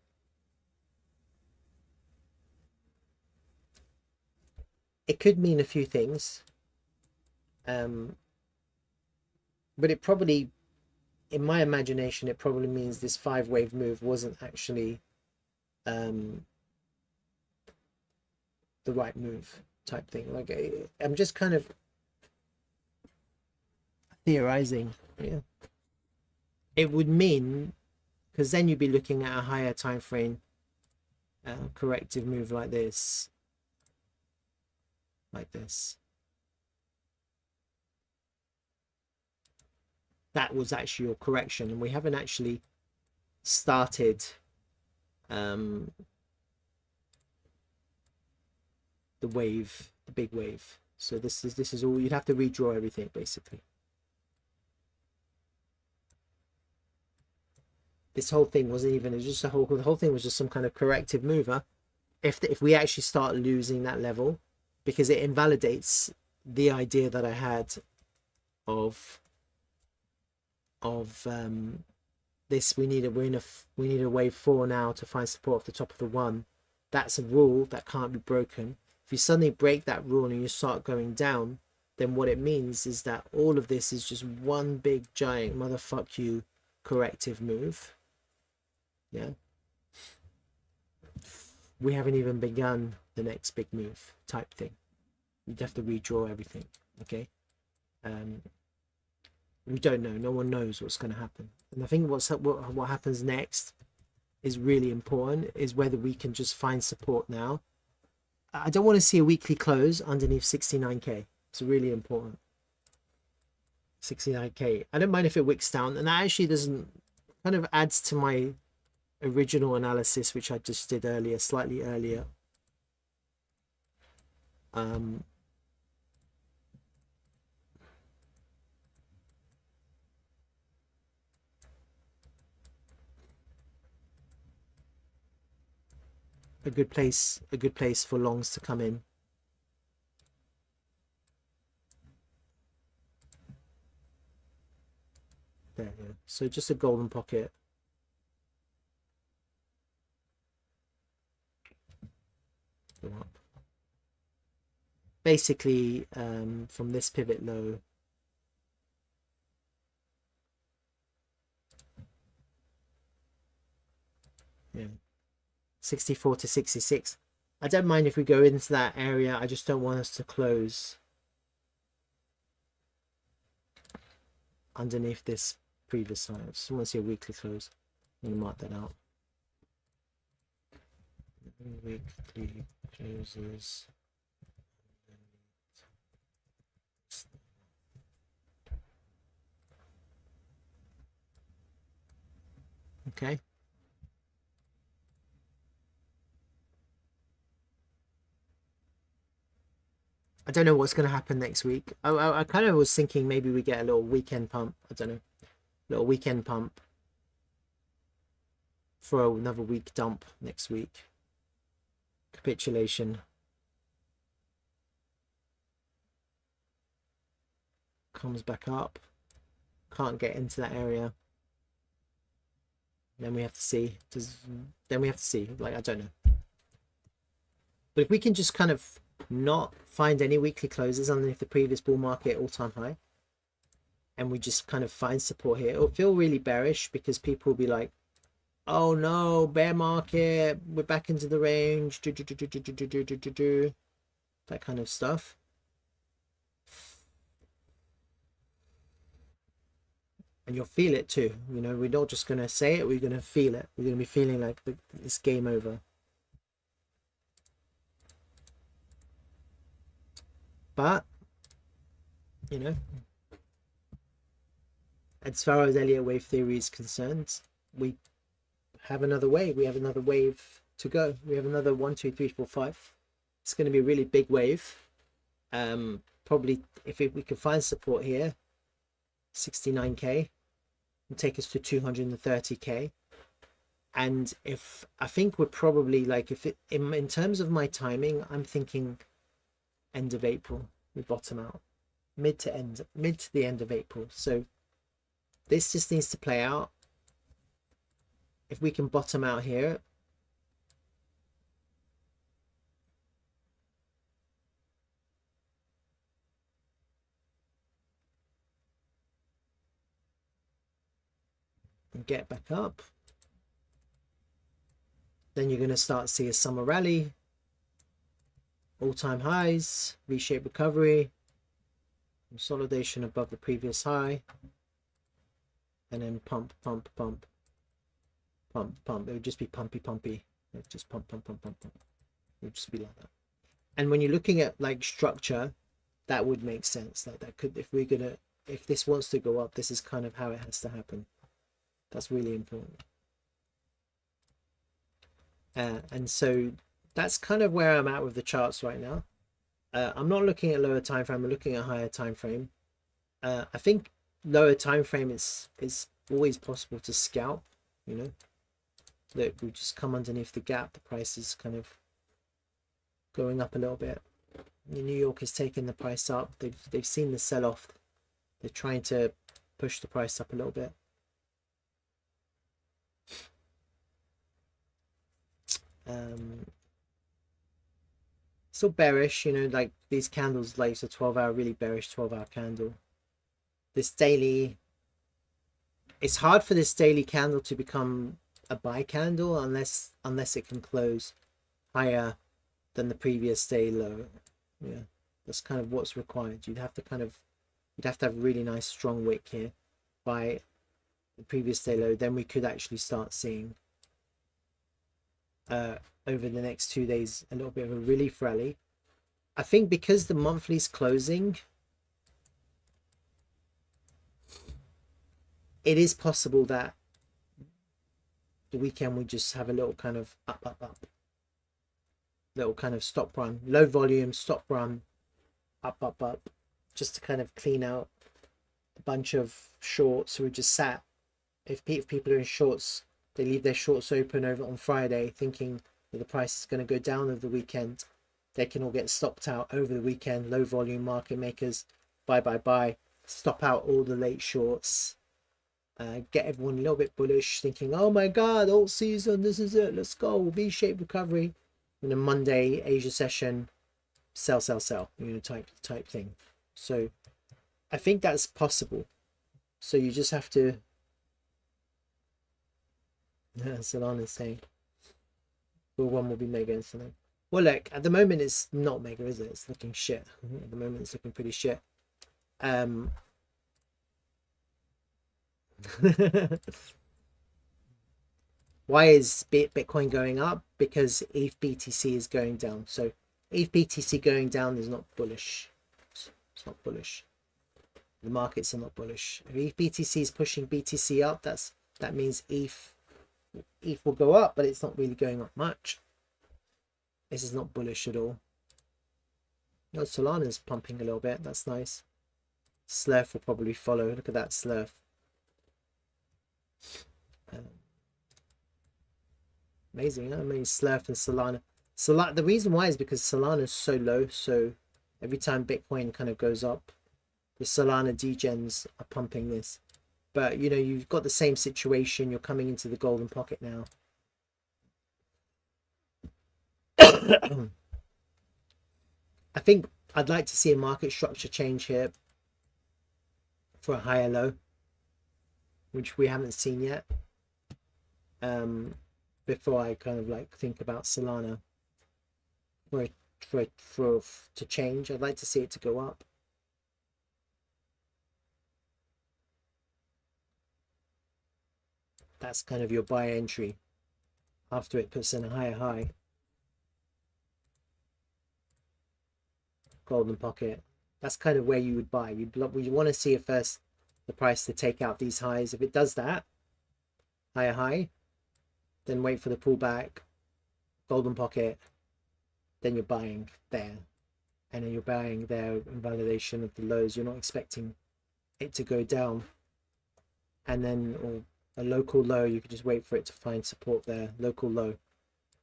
It could mean a few things, but it probably, in my imagination, it probably means this 5 wave move wasn't actually the right move type thing. Like, I'm just kind of theorizing. Yeah, it would mean, because then you'd be looking at a higher time frame corrective move like this. That was actually your correction, and we haven't actually started the wave, the big wave. So this is all, you'd have to redraw everything basically. This whole thing wasn't even, it was just the whole thing was just some kind of corrective mover. If we actually start losing that level, because it invalidates the idea that I had of this, we need a wave 4 now to find support at the top of the 1. That's a rule that can't be broken. If you suddenly break that rule and you start going down, then what it means is that all of this is just one big giant motherfuck you corrective move. Yeah, we haven't even begun the next big move type thing. You'd have to redraw everything. Okay, we don't know, no one knows what's going to happen. And I think what happens next is really important, is whether we can just find support now. I don't want to see a weekly close underneath 69k. It's really important. 69k. I don't mind if it wicks down, and that actually doesn't, kind of adds to my original analysis, which I just did earlier, slightly earlier. A good place for longs to come in. There, yeah. So just a golden pocket. Go up. Basically, from this pivot low, yeah, 64 to 66. I don't mind if we go into that area. I just don't want us to close underneath this previous line. I just want to see a weekly close. I'm gonna mark that out. Weekly closes. Okay. I don't know what's going to happen next week. I kind of was thinking maybe we get a little weekend pump. I don't know. Little weekend pump for another week dump next week. Capitulation. Comes back up. Can't get into that area. Then we have to see. Then we have to see. Like, I don't know. But if we can just kind of not find any weekly closes underneath the previous bull market all-time high, and we just kind of find support here, it'll feel really bearish because people will be like, oh no, bear market, we're back into the range, that kind of stuff. And you'll feel it too, you know. We're not just going to say it, we're going to feel it. We're going to be feeling like this game over. But you know, as far as Elliott wave theory is concerned, we have another wave. We have another wave to go. We have another 1, 2, 3, 4, 5. It's going to be a really big wave. Probably if we can find support here, 69k, and take us to 230k. And if I think we're probably like, if it in terms of my timing, I'm thinking end of April we bottom out, mid to the end of April. So this just needs to play out. If we can bottom out here, and get back up, then you're going to start to see a summer rally, all-time highs, V-shaped recovery, consolidation above the previous high, and then pump, pump, pump, pump, pump. It would just be pumpy, pumpy. It would just pump, pump, pump, pump, pump. It would just be like that. And when you're looking at like structure, that would make sense. Like that could, if this wants to go up, this is kind of how it has to happen. That's really important. And so that's kind of where I'm at with the charts right now. I'm not looking at lower time frame. I'm looking at higher time frame. I think lower time frame is always possible to scalp. You know, look, we just come underneath the gap. The price is kind of going up a little bit. New York is taking the price up. They've seen the sell off. They're trying to push the price up a little bit. Still bearish, you know, like these candles, like it's a 12-hour, really bearish 12-hour candle. This daily, it's hard for this daily candle to become a buy candle unless it can close higher than the previous day low. Yeah, that's kind of what's required. You'd have to have a really nice strong wick here by the previous day low. Then we could actually start seeing over the next 2 days a little bit of a relief rally. I think because the monthly's closing, it is possible that the weekend we just have a little kind of up, little kind of stop run, low volume stop run, up, just to kind of clean out a bunch of shorts who are just sat. If people are in shorts, they leave their shorts open over on Friday thinking that the price is going to go down over the weekend. They can all get stopped out over the weekend. Low volume market makers, buy, stop out all the late shorts, get everyone a little bit bullish, thinking, oh my god, all season, this is it, let's go, V-shaped recovery. And then Monday Asia session, sell, you know, type thing. So I think that's possible. So you just have to, Solana is saying, well, one will be mega and something. Well, look, at the moment it's not mega, is it? It's looking shit. At the moment it's looking pretty shit. Why is Bitcoin going up? Because ETH BTC is going down. So ETH BTC going down is not bullish. It's not bullish. The markets are not bullish. If ETH BTC is pushing BTC up, that means ETH will go up, but it's not really going up much. This is not bullish at all. No, Solana's pumping a little bit. That's nice. Slurf will probably follow. Look at that Slurf. Amazing, huh? I mean, Slurf and Solana. The reason why is because Solana is so low. So every time Bitcoin kind of goes up, the Solana degens are pumping this. But you know, you've got the same situation. You're coming into the golden pocket now. I think I'd like to see a market structure change here for a higher low, which we haven't seen yet. Before I kind of like think about Solana to change, I'd like to see it to go up. That's kind of your buy entry after it puts in a higher high. Golden pocket, That's kind of where you would buy. You want to see at first the price to take out these highs. If it does that, higher high, then wait for the pullback, golden pocket, then you're buying there. And then you're buying there in validation of the lows. You're not expecting it to go down. And then, or a local low, you could just wait for it to find support there, local low.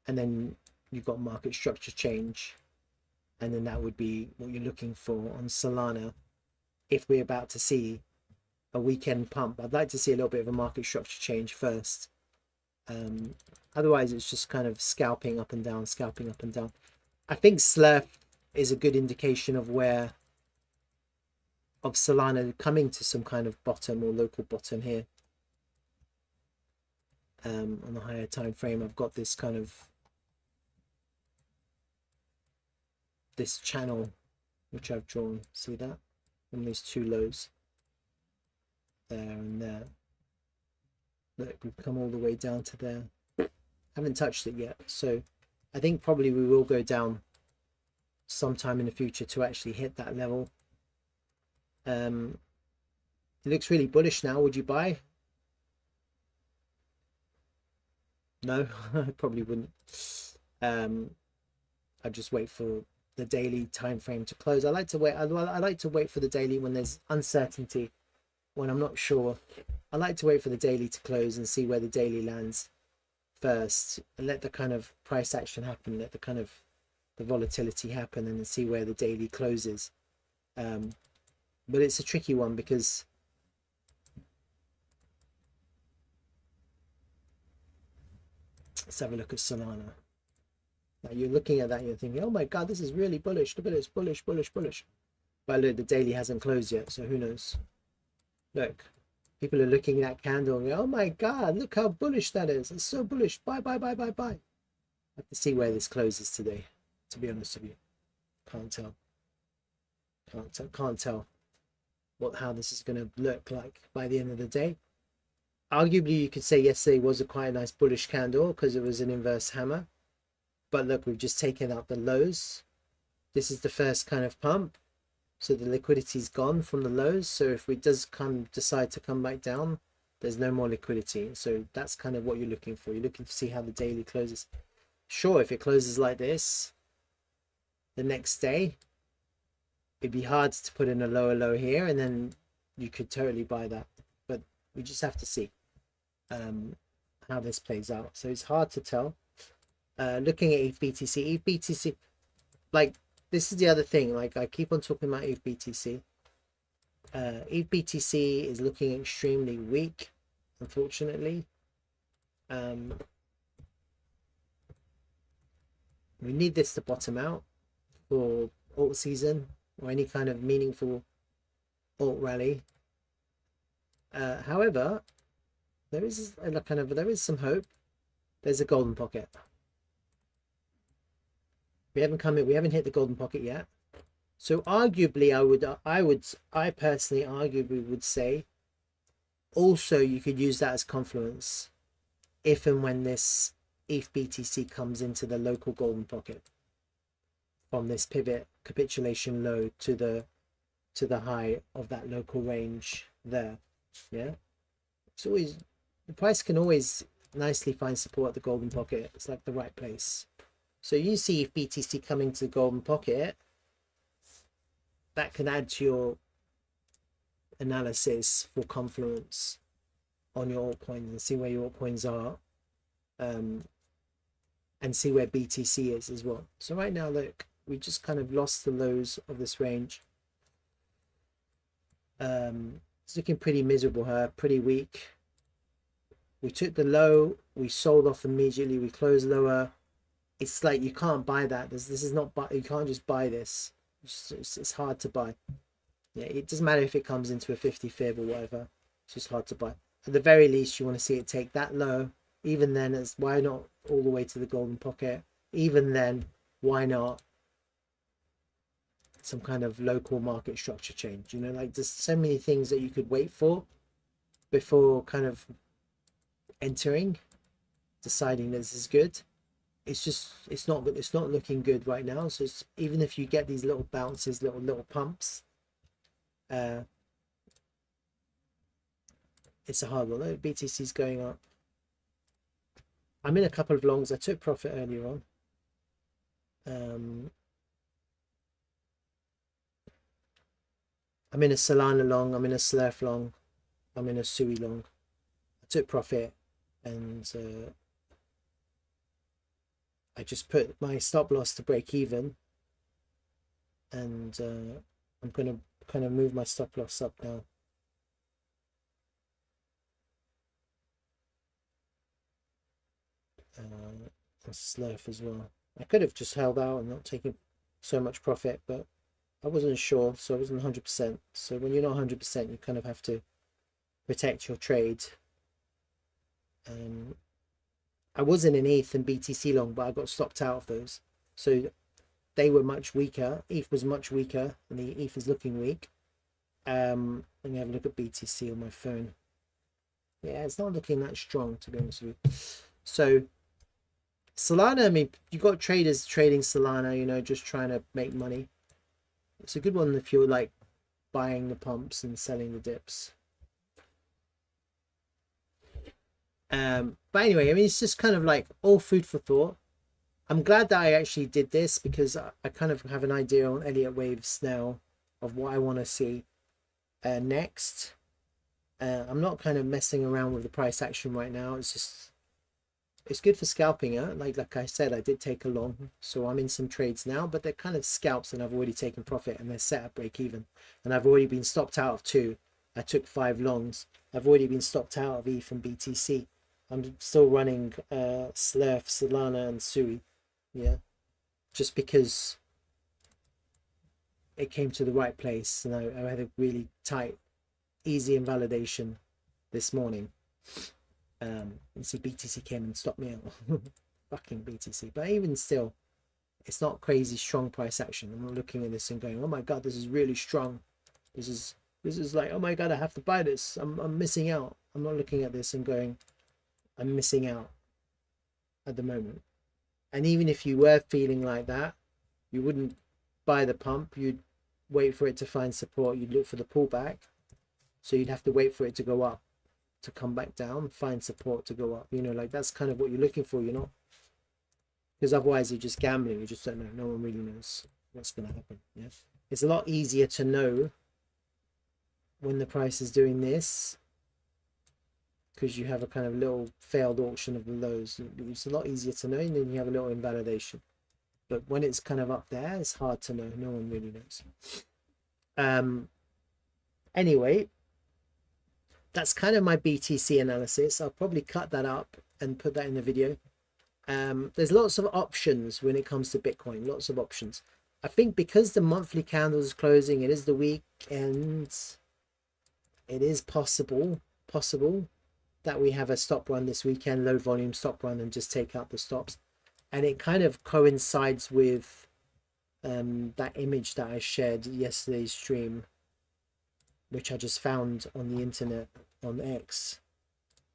And then you've got market structure change. And then that would be what you're looking for on Solana. If we're about to see a weekend pump, I'd like to see a little bit of a market structure change first. Otherwise, it's just kind of scalping up and down, scalping up and down. I think Slurp is a good indication of where, of Solana coming to some kind of bottom or local bottom here. On the higher time frame, I've got this kind of, this channel which I've drawn. See that? From these two lows there and there. Look, we've come all the way down to there. Haven't touched it yet, so I think probably we will go down sometime in the future to actually hit that level. It looks really bullish now. Would you buy? No, I probably wouldn't. I'd just wait for the daily time frame to close. I like to wait. I like to wait for the daily when there's uncertainty, when I'm not sure. I like to wait for the daily to close and see where the daily lands first, and let the kind of price action happen, let the kind of the volatility happen, and then see where the daily closes. But it's a tricky one because let's have a look at Solana. Now you're looking at that and you're thinking, oh my god, this is really bullish. Look at this, bullish, bullish, bullish. But look, the daily hasn't closed yet, so who knows? Look, people are looking at that candle and go, oh my god, look how bullish that is. It's so bullish. Buy, buy, buy, buy, buy. I have to see where this closes today, to be honest with you. Can't tell. Can't tell how this is going to look like by the end of the day. Arguably, you could say yesterday was a quite a nice bullish candle because it was an inverse hammer. But look, we've just taken out the lows. This is the first kind of pump. So the liquidity's gone from the lows. So if it does decide to come back down, there's no more liquidity. So that's kind of what you're looking for. You're looking to see how the daily closes. Sure, if it closes like this the next day, it'd be hard to put in a lower low here, and then you could totally buy that. But we just have to see how this plays out. So it's hard to tell. Looking at ETH BTC, like, this is the other thing. Like, I keep on talking about ETH BTC. ETH BTC is looking extremely weak, unfortunately. We need this to bottom out for alt season or any kind of meaningful alt rally. However, there is some hope. There's a golden pocket. We haven't hit the golden pocket yet. So arguably, I personally arguably would say also you could use that as confluence if and when this ETH BTC comes into the local golden pocket from this pivot capitulation low to the high of that local range there. Yeah, it's always, the price can always nicely find support at the golden pocket. It's like the right place. So you see if BTC coming to the golden pocket, that can add to your analysis for confluence on your altcoins and see where your altcoins are, and see where BTC is as well. So right now, look, we just kind of lost the lows of this range. It's looking pretty miserable here, pretty weak. We took the low, we sold off immediately, we closed lower. It's like you can't buy that. This is not, you can't just buy this. It's hard to buy. Yeah, it doesn't matter if it comes into a 50 fib or whatever. It's just hard to buy. At the very least, you want to see it take that low. Even then, why not all the way to the golden pocket? Even then, why not some kind of local market structure change? You know, like, there's so many things that you could wait for before kind of entering, deciding this is good. It's just, it's not looking good right now. So even if you get these little bounces, little pumps, It's a hard one. BTC's going up. I'm in a couple of longs. I took profit earlier on. I'm in a Solana long. I'm in a Slurf long. I'm in a Sui long. I took profit, and I just put my stop loss to break even, and I'm gonna kind of move my stop loss up now. Slurf as well. I could have just held out and not taken so much profit, but I wasn't sure, so I wasn't 100%. So when you're not 100%, you kind of have to protect your trade. I was in an ETH and BTC long, but I got stopped out of those. So they were much weaker. ETH was much weaker, and the ETH is looking weak. Let me have a look at BTC on my phone. Yeah, it's not looking that strong, to be honest with you. So Solana, I mean, you got traders trading Solana, you know, just trying to make money. It's a good one if you're like buying the pumps and selling the dips. But anyway, I mean, it's just kind of like all food for thought. I'm glad that I actually did this, because I kind of have an idea on Elliott waves now of what I want to see next. I'm not kind of messing around with the price action right now. It's just, it's good for scalping. Like I said, I did take a long, so I'm in some trades now, but they're kind of scalps, and I've already taken profit, and they're set at break even, and I've already been stopped out of 2. I took 5 longs. I've already been stopped out of ETH and BTC. I'm still running Slurf, Solana, and Sui. Yeah, just because it came to the right place, and I had a really tight, easy invalidation this morning. You see BTC came and stopped me out. Fucking BTC. But even still, it's not crazy strong price action. I'm not looking at this and going, oh my god, this is really strong. This is like, oh my god, I have to buy this. I'm missing out. I'm not looking at this and going, I'm missing out at the moment. And even if you were feeling like that, you wouldn't buy the pump. You'd wait for it to find support. You'd look for the pullback. So you'd have to wait for it to go up, to come back down, find support to go up. You know, like that's kind of what you're looking for. You're not, because otherwise you're just gambling. You just don't know. No one really knows what's going to happen. Yeah, it's a lot easier to know when the price is doing this, because you have a kind of little failed auction of the lows. It's a lot easier to know, and then you have a little invalidation. But when it's kind of up there, it's hard to know. No one really knows. Anyway, that's kind of my BTC analysis. I'll probably cut that up and put that in the video. There's lots of options when it comes to Bitcoin. Lots of options. I think because the monthly candle is closing, it is the weekend. It is possible that we have a stop run this weekend, low volume stop run, and just take out the stops. And it kind of coincides with that image that I shared yesterday's stream, which I just found on the internet, on X.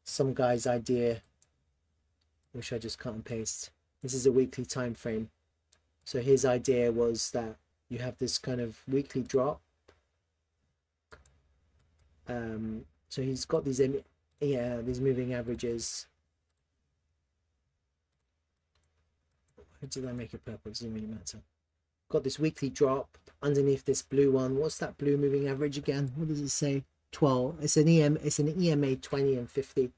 Some guy's idea, which I just cut and paste. This is a weekly time frame. So his idea was that you have this kind of weekly drop. So he's got these these moving averages. Why did I make it purple? It doesn't really matter. Got this weekly drop underneath this blue one. What's that blue moving average again? What does it say? 12. It's an EMA 20 and 50.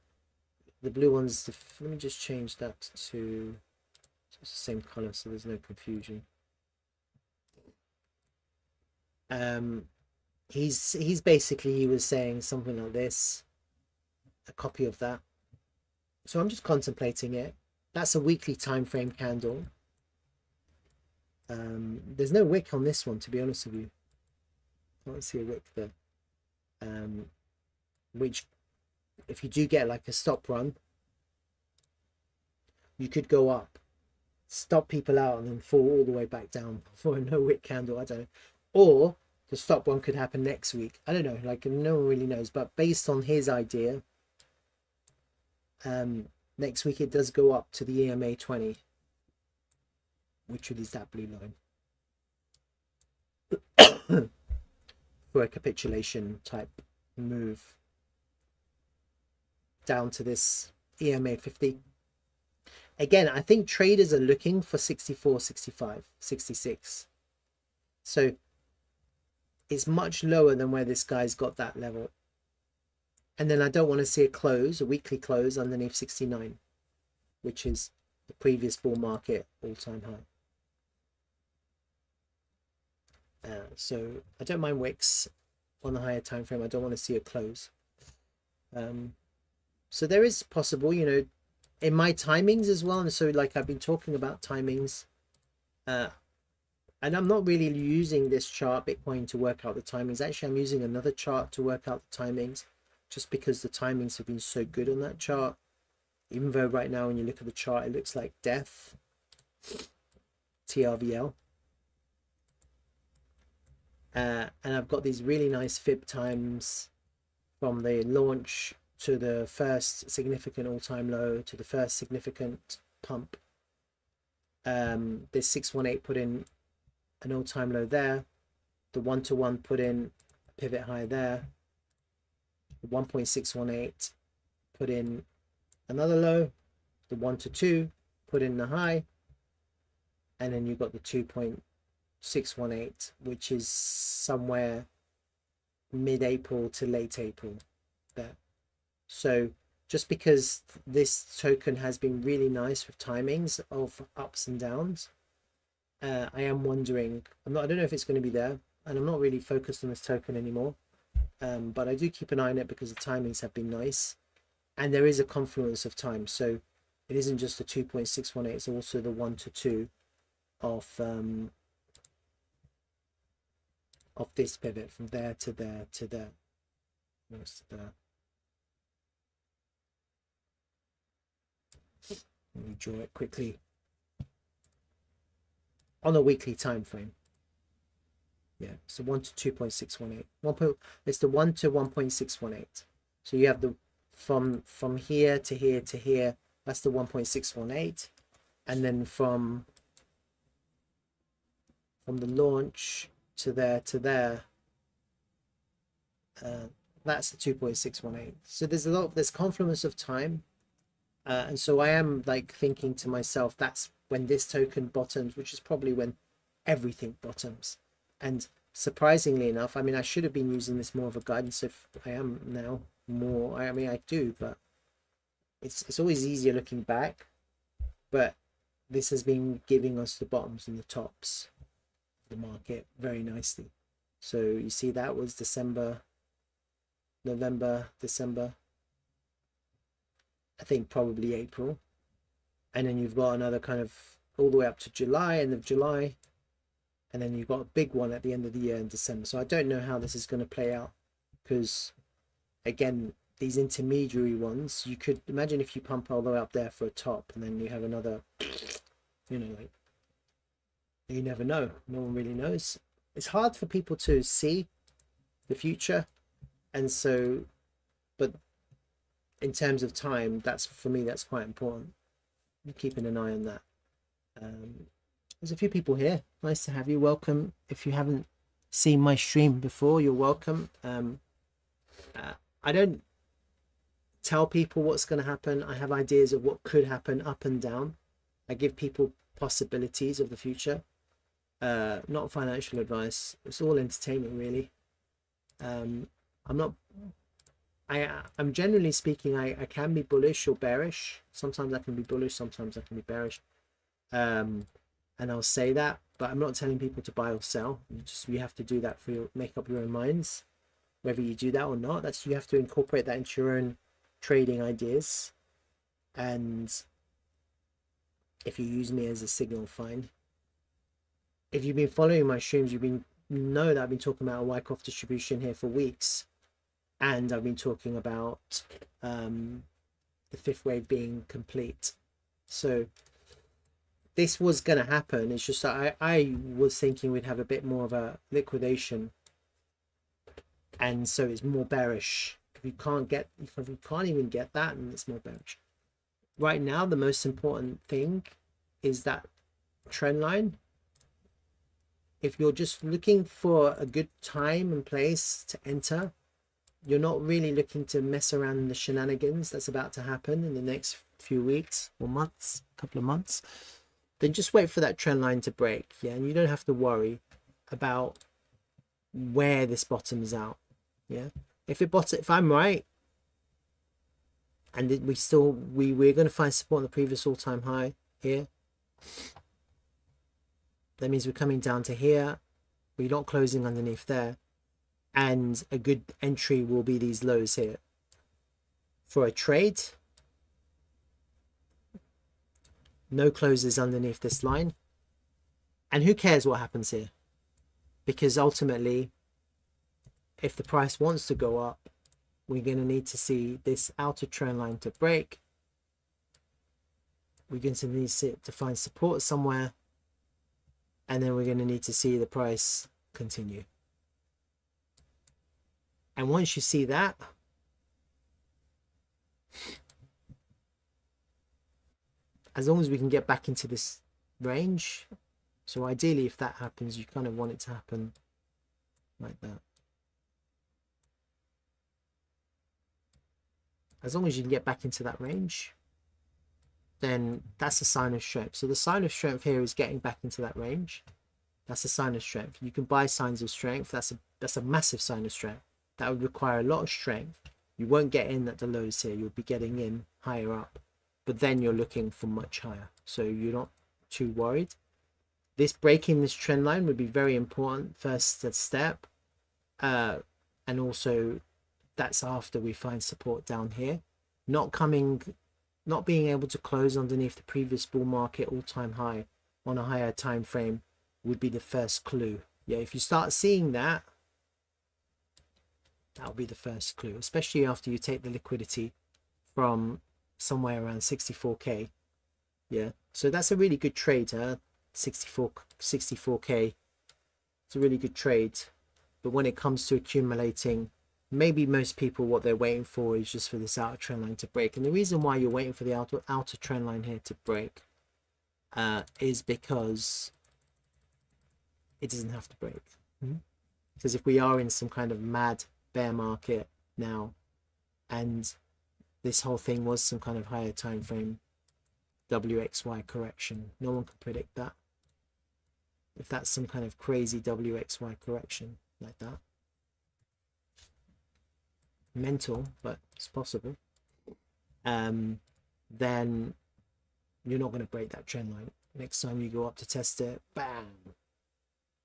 The blue one's let me just change that to, so it's the same color, so there's no confusion. He's basically, he was saying something like this, a copy of that. So I'm just contemplating it. That's a weekly time frame candle. There's no wick on this one, to be honest with you. I can't see a wick there. Which, if you do get like a stop run, you could go up, stop people out, and then fall all the way back down for a no wick candle. I don't know. Or the stop run could happen next week. I don't know. Like, no one really knows. But based on his idea, next week it does go up to the EMA 20, which is that blue line. for a capitulation type move down to this EMA 50. Again, I think traders are looking for 64, 65, 66. So it's much lower than where this guy's got that level. And then I don't want to see a close, a weekly close underneath 69, which is the previous bull market all-time high. So I don't mind wicks on the higher time frame. I don't want to see a close. So there is possible, you know, in my timings as well. And so like I've been talking about timings, and I'm not really using this chart Bitcoin to work out the timings. Actually, I'm using another chart to work out the timings, just because the timings have been so good on that chart. Even though right now when you look at the chart, it looks like death, TRVL. And I've got these really nice fib times from the launch to the first significant all-time low to the first significant pump. This 618 put in an all-time low there. The 1-to-1 put in a pivot high there. The 1.618 put in another low. The 1-to-2 put in the high. And then you've got the 2.618, which is somewhere mid-April to late April there. So just because this token has been really nice with timings of ups and downs, I am wondering, I don't know if it's going to be there, and I'm not really focused on this token anymore, but I do keep an eye on it because the timings have been nice, and there is a confluence of time. So it isn't just the 2.618, it's also the 1-to-2 of this pivot from there to there to there. Where's there? Let me draw it quickly on a weekly time frame. Yeah, so 1-to-2.618. It's the 1-to-1.618. So you have the from here to here to here. That's the 1.618, and then from the launch to there to there, that's the 2.618. So there's confluence of time. And so I am like thinking to myself, that's when this token bottoms, which is probably when everything bottoms. And surprisingly enough, I mean, I should have been using this more of a guidance. If I am now more, I mean, I do, but it's always easier looking back. But this has been giving us the bottoms and the tops of the market very nicely. So you see that was December, November, December. I think probably April, and then you've got another kind of all the way up to July, end of July, and then you've got a big one at the end of the year in December. So I don't know how this is going to play out, because again, these intermediary ones, you could imagine if you pump all the way up there for a top and then you have another, you know, like, you never know. No one really knows. It's hard for people to see the future, and so, but in terms of time, that's, for me, that's quite important. I'm keeping an eye on that. There's a few people here. Nice to have you. Welcome. If you haven't seen my stream before, you're welcome. I don't tell people what's going to happen. I have ideas of what could happen up and down. I give people possibilities of the future. Not financial advice. It's all entertainment, really. I'm generally speaking, I can be bullish or bearish. Sometimes I can be bullish, sometimes I can be bearish. And I'll say that, but I'm not telling people to buy or sell. You have to do that for your, make up your own minds, whether you do that or not. That's, you have to incorporate that into your own trading ideas. And if you use me as a signal, fine. If you've been following my streams, you know that I've been talking about a Wyckoff distribution here for weeks. And I've been talking about the fifth wave being complete. So this was going to happen. It's just that I was thinking we'd have a bit more of a liquidation. And so it's more bearish. If you can't even get that, and it's more bearish. Right now, the most important thing is that trend line if you're just looking for a good time and place to enter, you're not really looking to mess around in the shenanigans that's about to happen in the next few weeks or months, couple of months, then just wait for that trend line to break. Yeah, and you don't have to worry about where this bottoms out. Yeah, if I'm right, and we're going to find support on the previous all-time high here, that means we're coming down to here, we're not closing underneath there, and a good entry will be these lows here. For a trade, no closes underneath this line, and who cares what happens here, because ultimately if the price wants to go up, we're going to need to see this outer trend line to break. We're going to need to find support somewhere, and then we're going to need to see the price continue. And once you see that, as long as we can get back into this range, so ideally if that happens, you kind of want it to happen like that. As long as you can get back into that range, then that's a sign of strength. So the sign of strength here is getting back into that range. That's a sign of strength. You can buy signs of strength. That's a massive sign of strength. That would require a lot of strength. You won't get in at the lows here. You'll be getting in higher up, but then you're looking for much higher. So you're not too worried. This breaking this trend line would be very important first step, and also that's after we find support down here. Not being able to close underneath the previous bull market all-time high on a higher time frame would be the first clue. Yeah, if you start seeing that, that'll be the first clue, especially after you take the liquidity from somewhere around 64k. Yeah, so that's a really good trade, 64k. It's a really good trade. But when it comes to accumulating, maybe most people, what they're waiting for is just for this outer trend line to break. And the reason why you're waiting for the outer trend line here to break is because it doesn't have to break. Because if we are in some kind of mad bear market now, and this whole thing was some kind of higher time frame WXY correction, no one can predict that. If that's some kind of crazy WXY correction like that, mental, but it's possible, then you're not going to break that trend line. Next time you go up to test it, bam,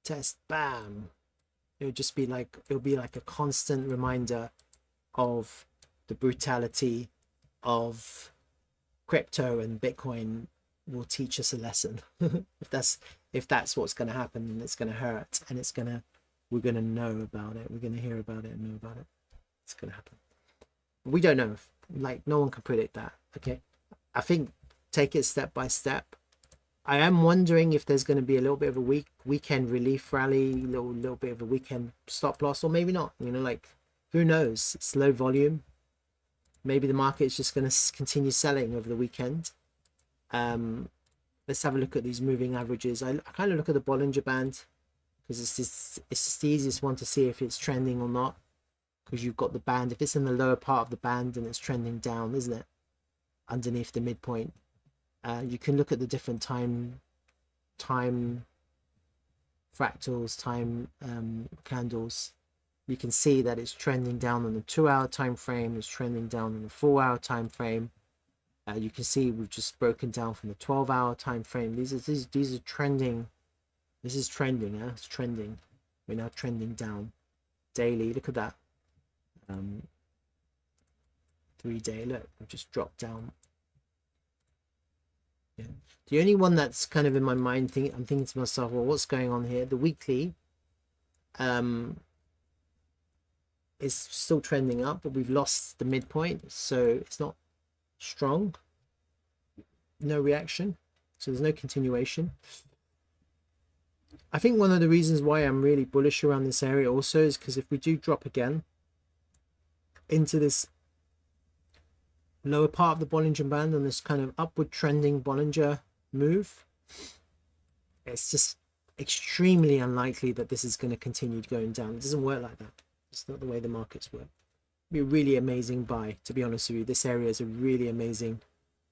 test, bam, it'll be like a constant reminder of the brutality of crypto, and Bitcoin will teach us a lesson. if that's what's going to happen, and it's going to hurt, and we're going to know about it, we're going to hear about it and know about it. It's going to happen. We don't know. No one can predict that. Okay, I think take it step by step. I am wondering if there's going to be a little bit of a weekend relief rally, little bit of a weekend stop loss, or maybe not. Who knows? It's low volume. Maybe the market is just going to continue selling over the weekend. Let's have a look at these moving averages. I kind of look at the Bollinger Band because it's just the easiest one to see if it's trending or not. Because you've got the band. If it's in the lower part of the band, and it's trending down, isn't it? Underneath the midpoint. You can look at the different time fractals, time candles. You can see that it's trending down on the 2-hour time frame. It's trending down on the 4-hour time frame. You can see we've just broken down from the 12-hour time frame. These are trending. This is trending. It's trending. We're now trending down daily. Look at that. 3-day. Look, we've just dropped down. Yeah. The only one that's kind of in my mind, I'm thinking to myself, well, what's going on here? The weekly is still trending up, but we've lost the midpoint, so it's not strong. No reaction, so there's no continuation. I think one of the reasons why I'm really bullish around this area also is because if we do drop again into this lower part of the Bollinger Band on this kind of upward trending Bollinger move, it's extremely unlikely that this is going to continue going down. It doesn't work like that. It's not the way the markets work. Be a really amazing buy, to be honest with you. This area is a really amazing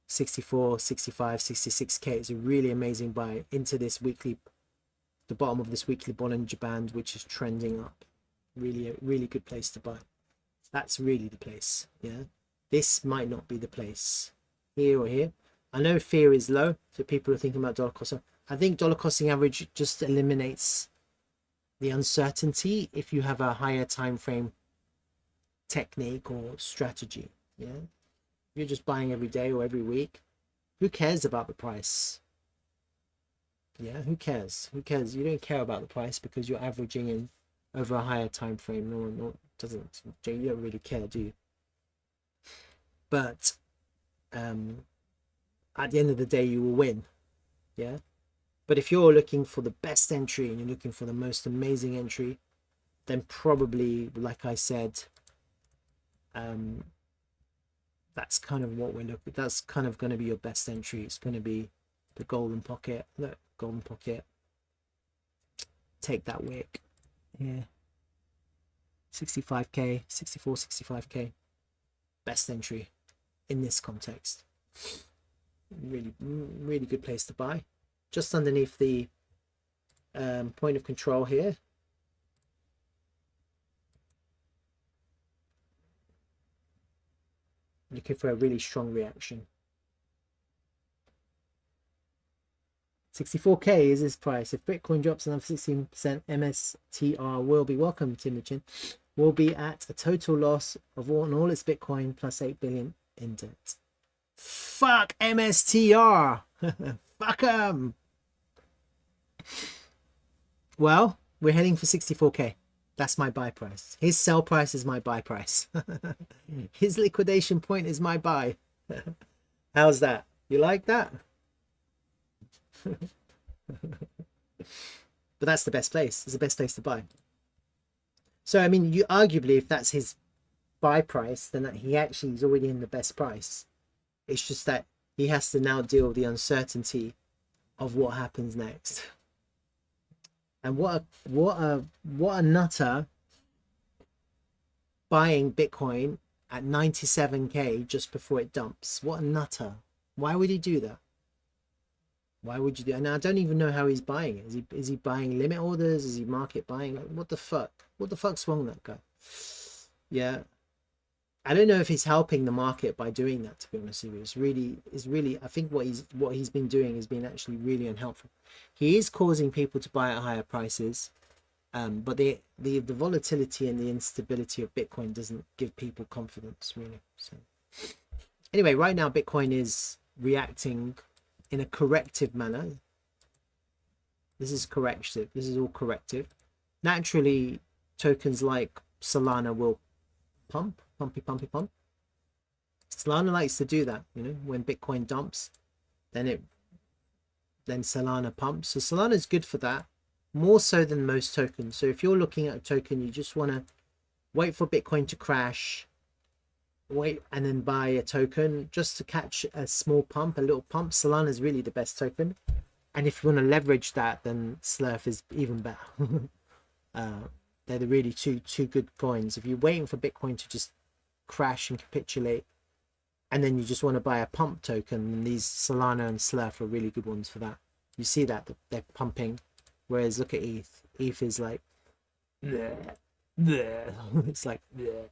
64, 65, 66k. It's a really amazing buy into this weekly, the bottom of this weekly Bollinger Band, which is trending up. Really, a really good place to buy. That's really the place. Yeah, this might not be the place here or here. I know fear is low, so people are thinking about dollar cost. I think dollar costing average just eliminates the uncertainty if you have a higher time frame technique or strategy. Yeah, you're just buying every day or every week. Who cares about the price? Yeah, who cares? Who cares? You don't care about the price because you're averaging in over a higher time frame. No one doesn't. You don't really care, do you? But at the end of the day, you will win. Yeah. But if you're looking for the best entry and you're looking for the most amazing entry, then probably, like I said, that's kind of what we're looking. That's kind of going to be your best entry. It's going to be the golden pocket. Look, golden pocket. Take that wick here. 65k, 64, 65k. Best entry in this context. Really, really good place to buy. Just underneath the point of control here. Looking for a really strong reaction. 64k is his price. If Bitcoin drops another 16%, MSTR will be, welcome Timothy, will be at a total loss of all its Bitcoin plus 8 billion in debt. Fuck MSTR. Fuck them. Well, we're heading for 64k. That's my buy price. His sell price is my buy price. His liquidation point is my buy. How's that? You like that? But that's the best place. It's the best place to buy. So I mean, you arguably, if that's his buy price, then he actually is already in the best price. It's just that he has to now deal with the uncertainty of what happens next. And what a nutter buying Bitcoin at 97k just before it dumps. What a nutter. Why would he do that? Why would you do that? Now I don't even know how he's buying it. Is he buying limit orders? Is he market buying? Like, what the fuck? What the fuck's wrong with that guy? Yeah. I don't know if he's helping the market by doing that, to be honest with you. It's really I think what he's been doing has been actually really unhelpful. He is causing people to buy at higher prices, but the volatility and the instability of Bitcoin doesn't give people confidence, really. So anyway, right now Bitcoin is reacting in a corrective manner. This is corrective. This is all corrective. Naturally, tokens like Solana will pump. Solana likes to do that, you know, when Bitcoin dumps, then Solana pumps. So Solana is good for that, more so than most tokens. So if you're looking at a token, you just want to wait for Bitcoin to crash, wait, and then buy a token just to catch a small pump, a little pump. Solana is really the best token, and if you want to leverage that, then Slurf is even better. They're the really two good coins. If you're waiting for Bitcoin to just crash and capitulate, and then you just want to buy a pump token, these Solana and Slurf are really good ones for that. You see that they're pumping, whereas look at ETH. ETH is like bleh, bleh. It's like bleh.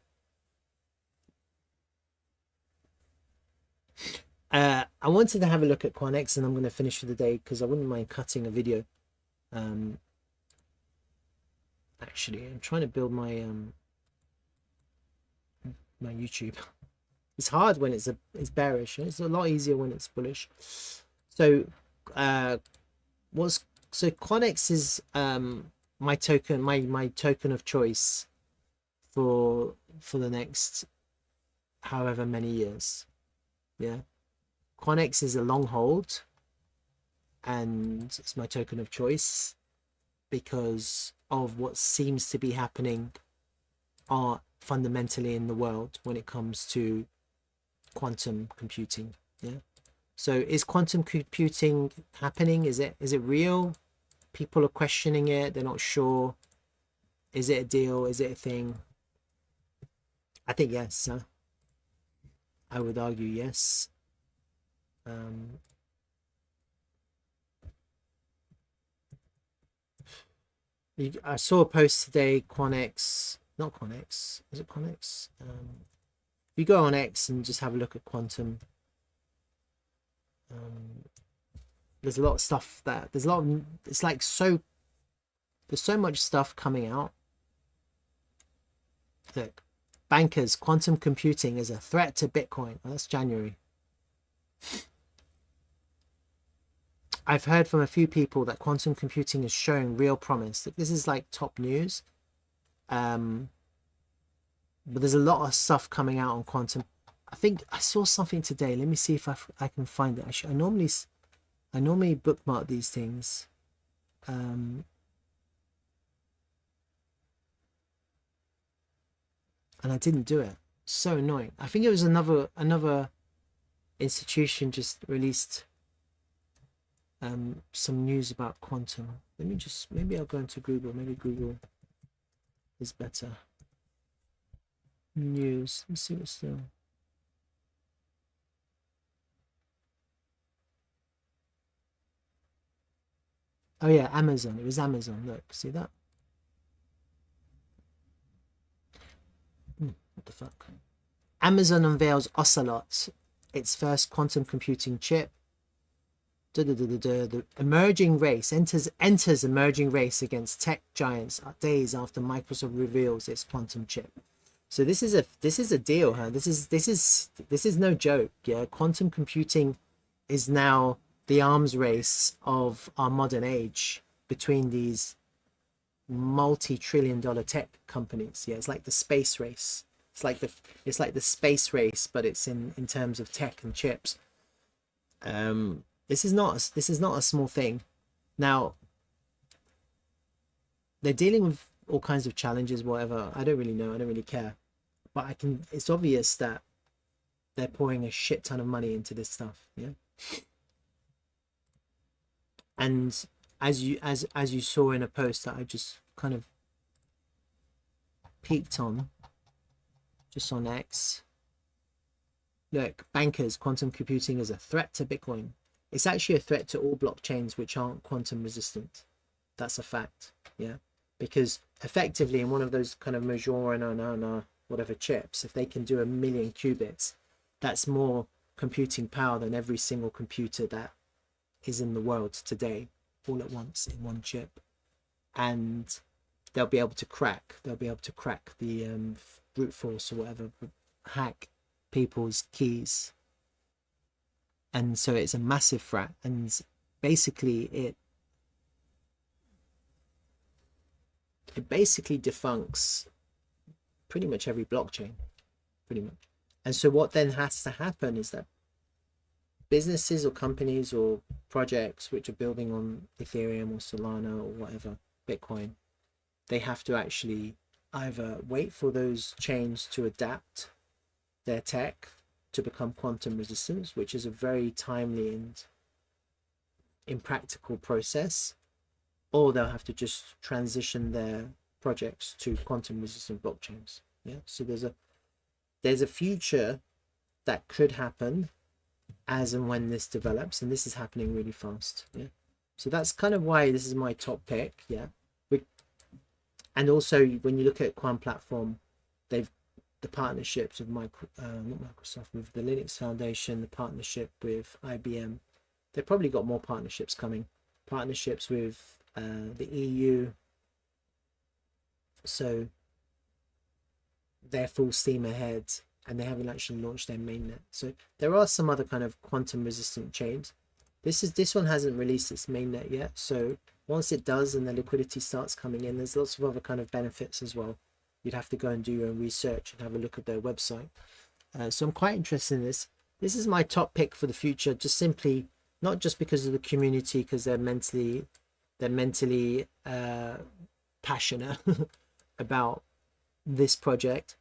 I wanted to have a look at QANX, and I'm going to finish for the day because I wouldn't mind cutting a video. Actually, I'm trying to build my my YouTube. It's hard when it's bearish. It's a lot easier when it's bullish. So QANX is my token, my token of choice for the next however many years. Yeah, QANX is a long hold, and it's my token of choice because of what seems to be happening fundamentally in the world when it comes to quantum computing. Yeah, so is quantum computing happening? Is it real? people are questioning it. They're not sure. Is it a deal? Is it a thing? I think yes. I would argue yes. I saw a post today, QANX, not QANX, is it QANX? You go on X and just have a look at quantum. There's a lot of stuff there's like there's so much stuff coming out. Look, bankers, quantum computing is a threat to Bitcoin. Oh, that's January. I've heard from a few people that quantum computing is showing real promise. This is like top news. But there's a lot of stuff coming out on quantum. I think I saw something today. Let me see if I can find it. I normally bookmark these things. And I didn't do it. So annoying. I think it was another institution just released some news about quantum. Let me just, maybe I'll go into Google. Maybe Google is better. News. Let's see what's still. Oh yeah, Amazon. It was Amazon. Look, see that? What the fuck? Amazon unveils Ocelot, its first quantum computing chip. The emerging race enters emerging race against tech giants days after Microsoft reveals its quantum chip. So this is a deal, huh? This is no joke. Yeah, quantum computing is now the arms race of our modern age between these multi-trillion-dollar tech companies. Yeah, it's like the space race. It's like the space race, but it's in terms of tech and chips. This is not a small thing. Now they're dealing with all kinds of challenges, whatever. I don't really know. I don't really care. But it's obvious that they're pouring a shit ton of money into this stuff. Yeah. And as you saw in a post that I just kind of peeked on, just on X. Look, bankers, quantum computing is a threat to Bitcoin. It's actually a threat to all blockchains which aren't quantum resistant. That's a fact. Yeah. Because effectively in one of those kind of Majorana whatever chips, if they can do 1 million qubits, that's more computing power than every single computer that is in the world today, all at once in one chip. And they'll be able to crack the brute force or whatever, hack people's keys. And so it's a massive threat, and basically it basically defunks pretty much every blockchain, pretty much. And so what then has to happen is that businesses or companies or projects which are building on Ethereum or Solana or whatever, Bitcoin, they have to actually either wait for those chains to adapt their tech to become quantum resistant, which is a very timely and impractical process, or they'll have to just transition their projects to quantum resistant blockchains. Yeah, so there's a future that could happen as and when this develops, and this is happening really fast. Yeah, so that's kind of why this is my top pick. Yeah, and also when you look at Quant Platform, they've the partnerships with not Microsoft, with the Linux Foundation, the partnership with IBM. They've probably got more partnerships coming, partnerships with the EU. So they're full steam ahead, and they haven't actually launched their mainnet. So there are some other kind of quantum resistant chains. This one hasn't released its mainnet yet. So once it does and the liquidity starts coming in, there's lots of other kind of benefits as well. You'd have to go and do your own research and have a look at their website. So I'm quite interested in this. This is my top pick for the future, just simply not just because of the community, because they're mentally passionate about this project,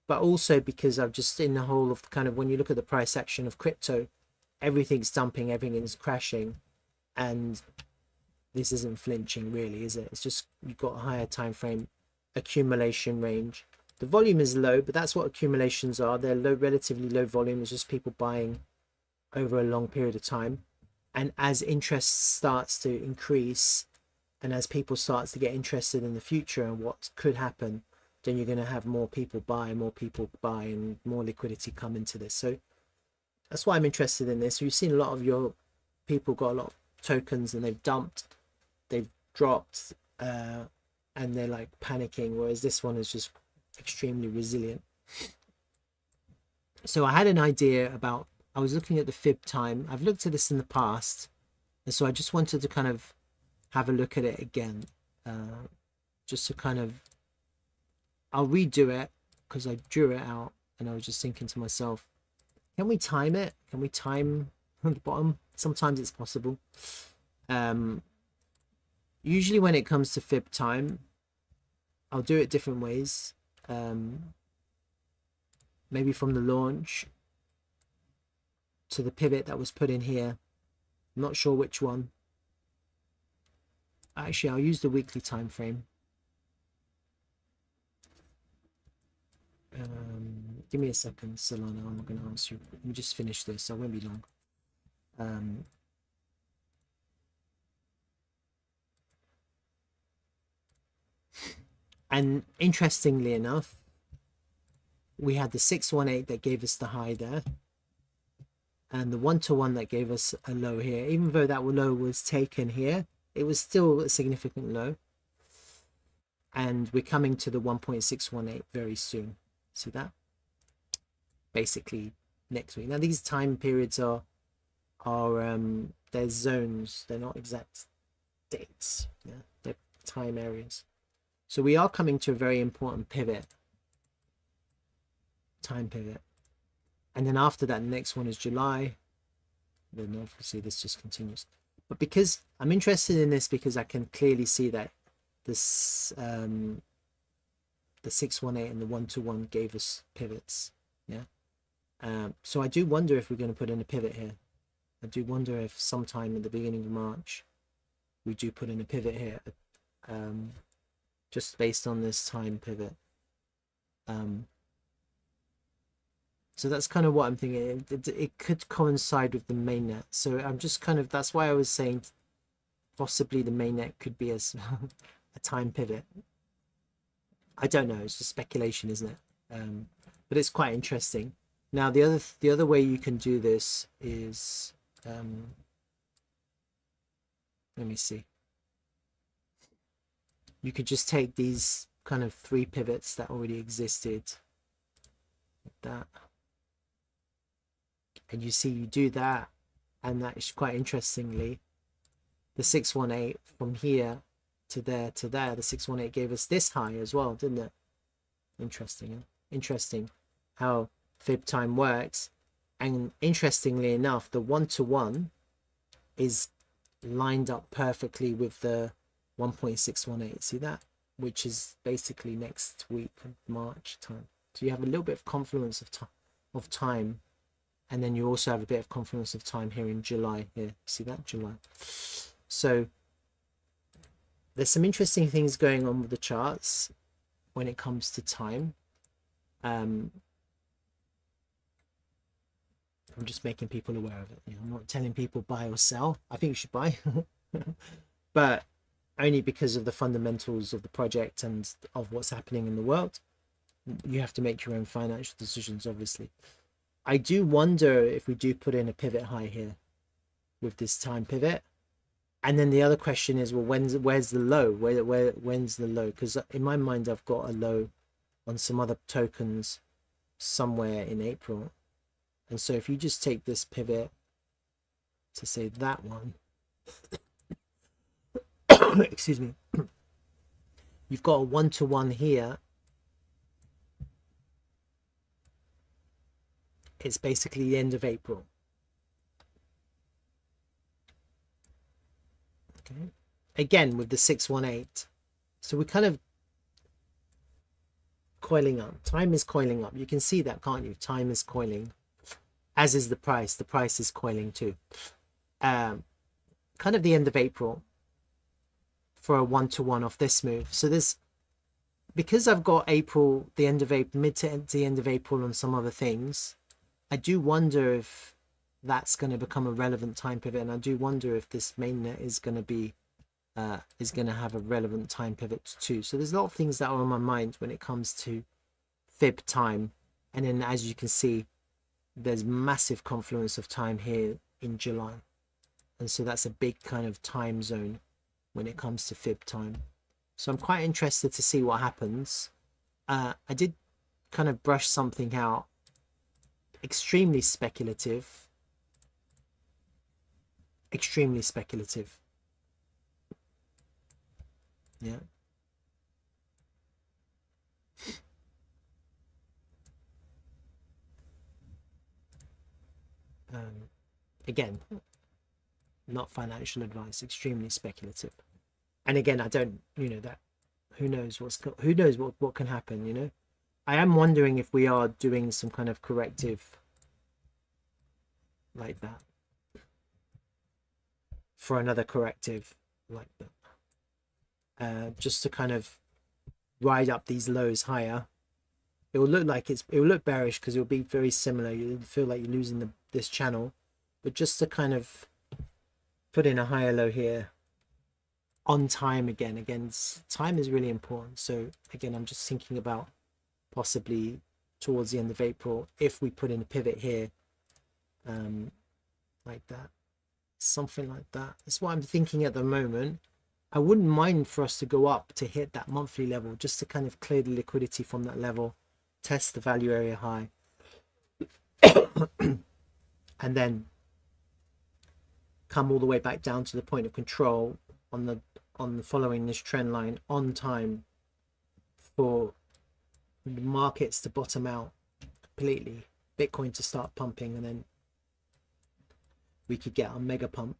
but also because I've just in the whole of kind of when you look at the price action of crypto, everything's dumping, everything is crashing, and this isn't flinching really, is it? It's just you've got a higher time frame accumulation range. The volume is low, but that's what accumulations are. They're low, relatively low volume. It's just people buying over a long period of time. And as interest starts to increase, and as people start to get interested in the future and what could happen, then you're going to have more people buy, and more liquidity come into this. So that's why I'm interested in this. You've seen a lot of your people got a lot of tokens and they've dumped, they've dropped, and they're like panicking, whereas this one is just extremely resilient. So I had an idea about, I was looking at the fib time. I've looked at this in the past, and so I just wanted to kind of have a look at it again, just to kind of, I'll redo it because I drew it out and I was just thinking to myself, can we time it? Can we time at the bottom? Sometimes it's possible. Usually when it comes to fib time, I'll do it different ways. Maybe from the launch to the pivot that was put in here. I'm not sure which one. Actually, I'll use the weekly time frame. Give me a second, Solana. I'm going to ask you. Let me just finish this. I won't be long. And interestingly enough, we had the 618 that gave us the high there, and the 1-to-1 that gave us a low here. Even though that low was taken here, it was still a significant low. And we're coming to the 1.618 very soon. See that? Basically next week. Now these time periods are they're zones. They're not exact dates. Yeah, they're time areas. So we are coming to a very important pivot. Time pivot. And then after that, the next one is July. Then obviously this just continues. But because I'm interested in this, because I can clearly see that this the 618 and the 1-to-1 gave us pivots. Yeah. So I do wonder if we're going to put in a pivot here. I do wonder if sometime at the beginning of March we do put in a pivot here, just based on this time pivot. So that's kind of what I'm thinking. It could coincide with the mainnet. So I'm just kind of, that's why I was saying possibly the mainnet could be as a time pivot. I don't know. It's just speculation, isn't it? But it's quite interesting. Now the other way you can do this is, let me see. You could just take these kind of 3 pivots that already existed, like that. And you see, you do that, and that is quite interestingly, the 618 from here to there, the 618 gave us this high as well, didn't it? Interesting, huh? Interesting how fib time works. And interestingly enough, the 1-to-1 is lined up perfectly with the 1.618. See that? Which is basically next week, March time. So you have a little bit of confluence of time. And then you also have a bit of confluence of time here in July. Here, see that? July. So there's some interesting things going on with the charts when it comes to time. I'm just making people aware of it. You know, I'm not telling people buy or sell. I think you should buy, but only because of the fundamentals of the project and of what's happening in the world. You have to make your own financial decisions, obviously. I do wonder if we do put in a pivot high here with this time pivot. And then the other question is, well, where's the low? When's the low? Because in my mind, I've got a low on some other tokens somewhere in April. And so if you just take this pivot to say that one, excuse me, you've got a 1-to-1 here. It's basically the end of April. Okay. Again, with the 618. So we're kind of coiling up. Time is coiling up. You can see that, can't you? Time is coiling, as is the price. The price is coiling too. Kind of the end of April. for a 1-to-1 off this move. So there's, because I've got April, the end of April, mid to the end of April on some other things, I do wonder if that's going to become a relevant time pivot, and I do wonder if this mainnet is going to be have a relevant time pivot too. So there's a lot of things that are on my mind when it comes to fib time. And then as you can see, there's massive confluence of time here in July, and so that's a big kind of time zone when it comes to fib time. So I'm quite interested to see what happens. I did kind of brush something out, extremely speculative, yeah. Again, not financial advice, extremely speculative. And again, I don't, that, who knows what can happen, I am wondering if we are doing some kind of corrective like that, for another corrective like that, just to kind of ride up these lows higher. It will look like it will look bearish because it will be very similar. You'll feel like you're losing this channel, but just to kind of put in a higher low here on time again. Time is really important. So again, I'm just thinking about possibly towards the end of April, if we put in a pivot here, like that, something like that. That's what I'm thinking at the moment. I wouldn't mind for us to go up to hit that monthly level, just to kind of clear the liquidity from that level, test the value area high, and then come all the way back down to the point of control on the following this trend line on time, for the markets to bottom out completely, Bitcoin to start pumping, and then we could get a mega pump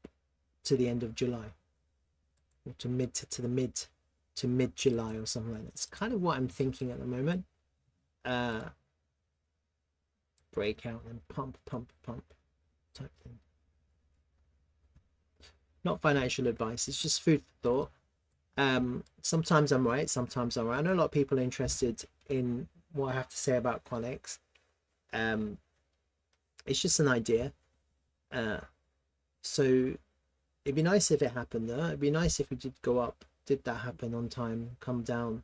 to the end of July, or to mid July or something like that. It's kind of what I'm thinking at the moment. Breakout and pump type thing. Not financial advice, it's just food for thought. Sometimes I'm right, sometimes I'm right. I know a lot of people are interested in what I have to say about QANX. It's just an idea. So it'd be nice if it happened though. It'd be nice if we did go up, did that happen on time, come down.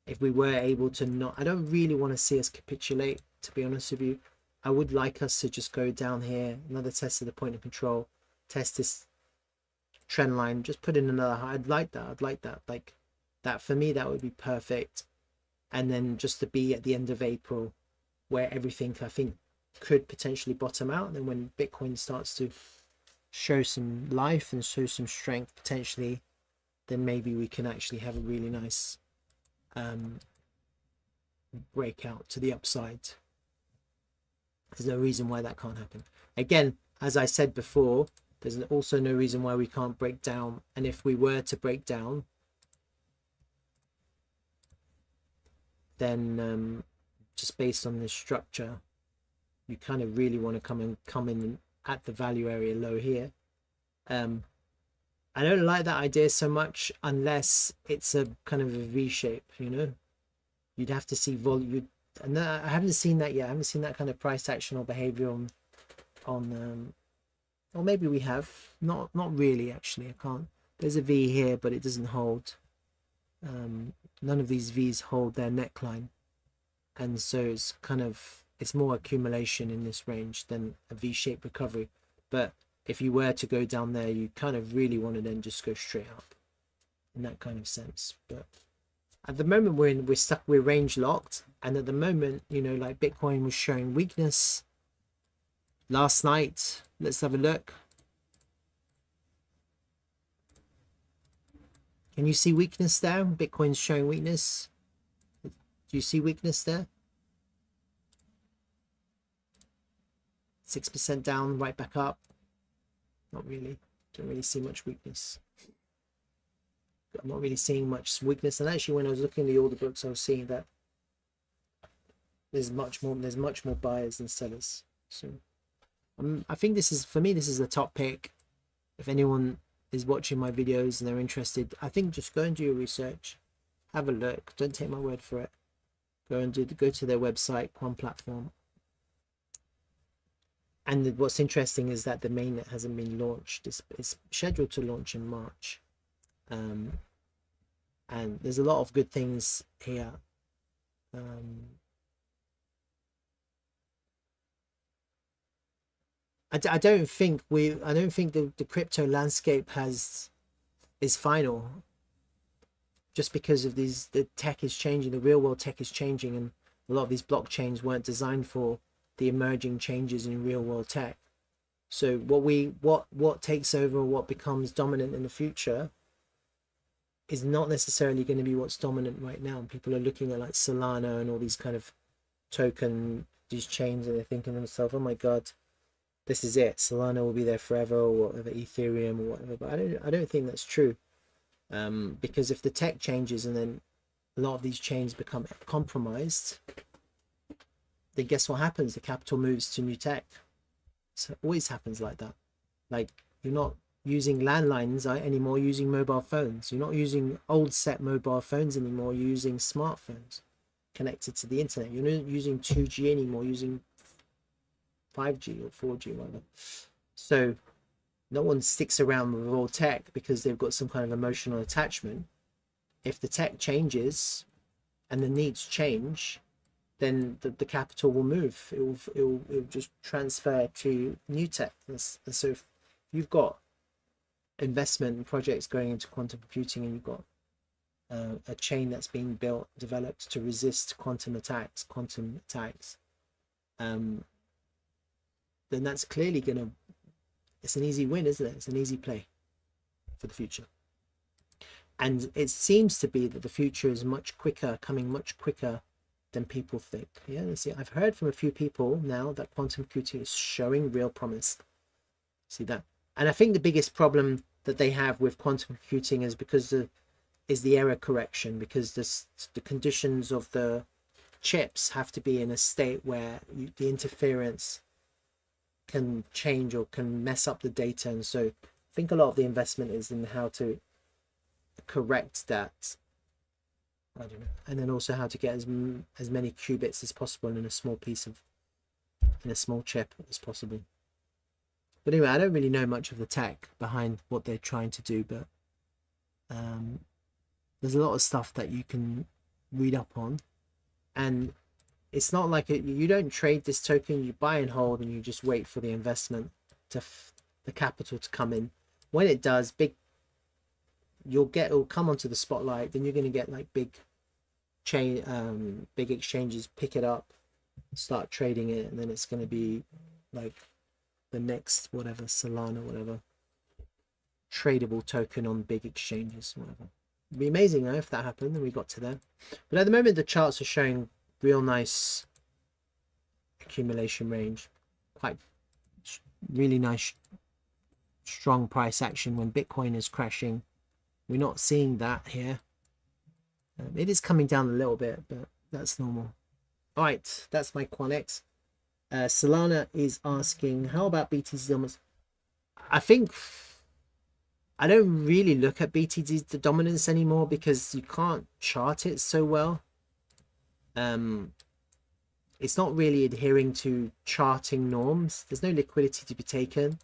If we were able to not, I don't really want to see us capitulate, to be honest with you. I would like us to just go down here, another test of the point of control, test this trend line, just put in another high. I'd like that. Like that, for me, that would be perfect. And then just to be at the end of April, where everything, I think, could potentially bottom out. And then when Bitcoin starts to show some life and show some strength potentially, then maybe we can actually have a really nice breakout to the upside. There's no reason why that can't happen. Again, as I said before, there's also no reason why we can't break down. And if we were to break down, then just based on this structure, you kind of really want to come in at the value area low here. I don't like that idea so much unless it's a kind of a V shape, you'd have to see volume, and I haven't seen that yet. I haven't seen that kind of price action or behavior on or maybe we have, not really actually. I can't, there's a V here but it doesn't hold. None of these V's hold their neckline, and so it's more accumulation in this range than a V-shaped recovery. But if you were to go down there, you kind of really want to then just go straight up in that kind of sense. But at the moment we're range locked, and at the moment, like Bitcoin was showing weakness last night. Let's have a look. Can you see weakness there? Bitcoin's showing weakness. Do you see weakness there? 6% down, right back up. Not really. Don't really see much weakness. I'm not really seeing much weakness. And actually, when I was looking at the order books, I was seeing that there's much more buyers than sellers. So I think this is, for me, this is the top pick. If anyone is watching my videos and they're interested, I think just go and do your research, have a look. Don't take my word for it. Go to their website, Quant Platform. And what's interesting is that the mainnet hasn't been launched. It's scheduled to launch in March. And there's a lot of good things here. I don't think the crypto landscape is final, just because of the tech is changing, the real world tech is changing, and a lot of these blockchains weren't designed for the emerging changes in real world tech. So what takes over, what becomes dominant in the future is not necessarily going to be what's dominant right now. People are looking at like Solana and all these kind of these chains, and they're thinking to themselves, oh my god, this is it, Solana will be there forever, or whatever, Ethereum or whatever. But I don't think that's true, because if the tech changes and then a lot of these chains become compromised, then guess what happens? The capital moves to new tech. So it always happens like that. Like, you're not using landlines anymore, using mobile phones. You're not using old set mobile phones anymore, you're using smartphones connected to the internet. You're not using 2G anymore, using 5G or 4G, whatever. So no one sticks around with old tech because they've got some kind of emotional attachment. If the tech changes and the needs change, then the capital will move. It will just transfer to new tech. And so if you've got investment projects going into quantum computing, and you've got a chain that's being developed to resist quantum attacks, then that's clearly it's an easy win, isn't it? It's an easy play for the future. And it seems to be that the future is coming much quicker than people think. Yeah, see, I've heard from a few people now that quantum computing is showing real promise. See that? And I think the biggest problem that they have with quantum computing is because is the error correction, because the conditions of the chips have to be in a state where the interference can change or can mess up the data. And so I think a lot of the investment is in how to correct that, I don't know, and then also how to get as many qubits as possible in a small chip as possible. But anyway, I don't really know much of the tech behind what they're trying to do, but there's a lot of stuff that you can read up on, and it's not like you don't trade this token, you buy and hold, and you just wait for the investment the capital to come in. When it does, it'll come onto the spotlight. Then you're going to get like big exchanges pick it up, start trading it, and then it's going to be like the next whatever, Solana, whatever, tradable token on big exchanges, whatever. It'd be amazing though if that happened and we got to there. But at the moment the charts are showing real nice accumulation range, really nice strong price action when Bitcoin is crashing. We're not seeing that here. It is coming down a little bit, but that's normal. All right, that's my QANX. Solana is asking, how about BTC dominance? I think I don't really look at BTC's dominance anymore because you can't chart it so well. It's not really adhering to charting norms. There's no liquidity to be taken,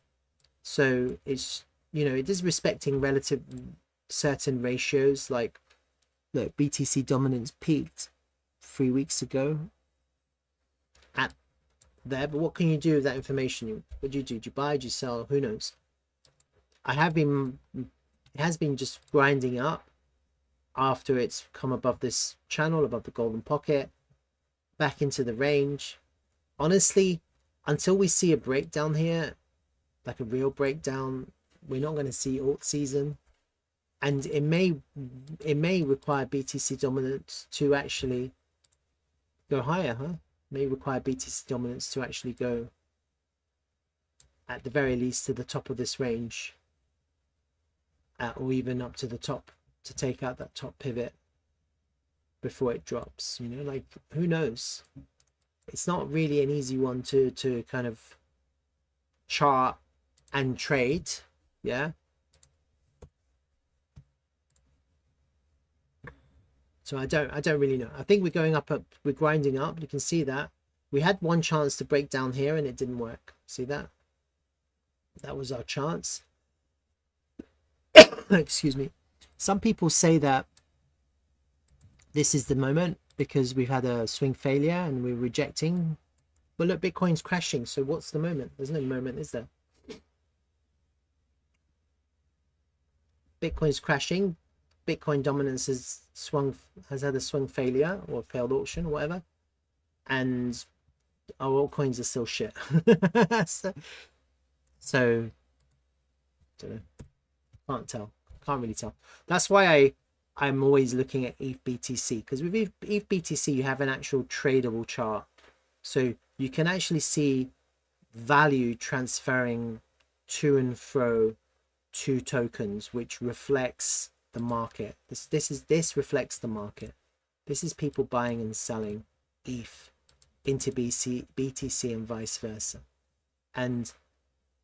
so it's, it is respecting relative certain ratios. Like, look, BTC dominance peaked 3 weeks ago at there, but what can you do with that information? What do you do? Do you buy? Do you sell? Who knows? It has been just grinding up after it's come above this channel, above the golden pocket, back into the range. Honestly, until we see a breakdown here, like a real breakdown, we're not going to see alt season. And it may require BTC dominance to actually go higher, huh? May require BTC dominance to actually go, at the very least, to the top of this range, or even up to the top, to take out that top pivot before it drops. Like, who knows? It's not really an easy one to kind of chart and trade. Yeah, So I don't really know. I think we're going up, we're grinding up. You can see that we had one chance to break down here and it didn't work. See that? That was our chance. Excuse me. Some people say that this is the moment because we've had a swing failure and we're rejecting. But look, Bitcoin's crashing. So what's the moment? There's no moment, is there? Bitcoin's crashing. Bitcoin dominance has had a swing failure or failed auction or whatever, and our altcoins are still shit. so don't know, can't really tell. That's why I'm always looking at ETH BTC, because with ETH BTC you have an actual tradable chart, so you can actually see value transferring to and fro to tokens, which reflects the market. This reflects the market. This is people buying and selling ETH into BTC and vice versa. And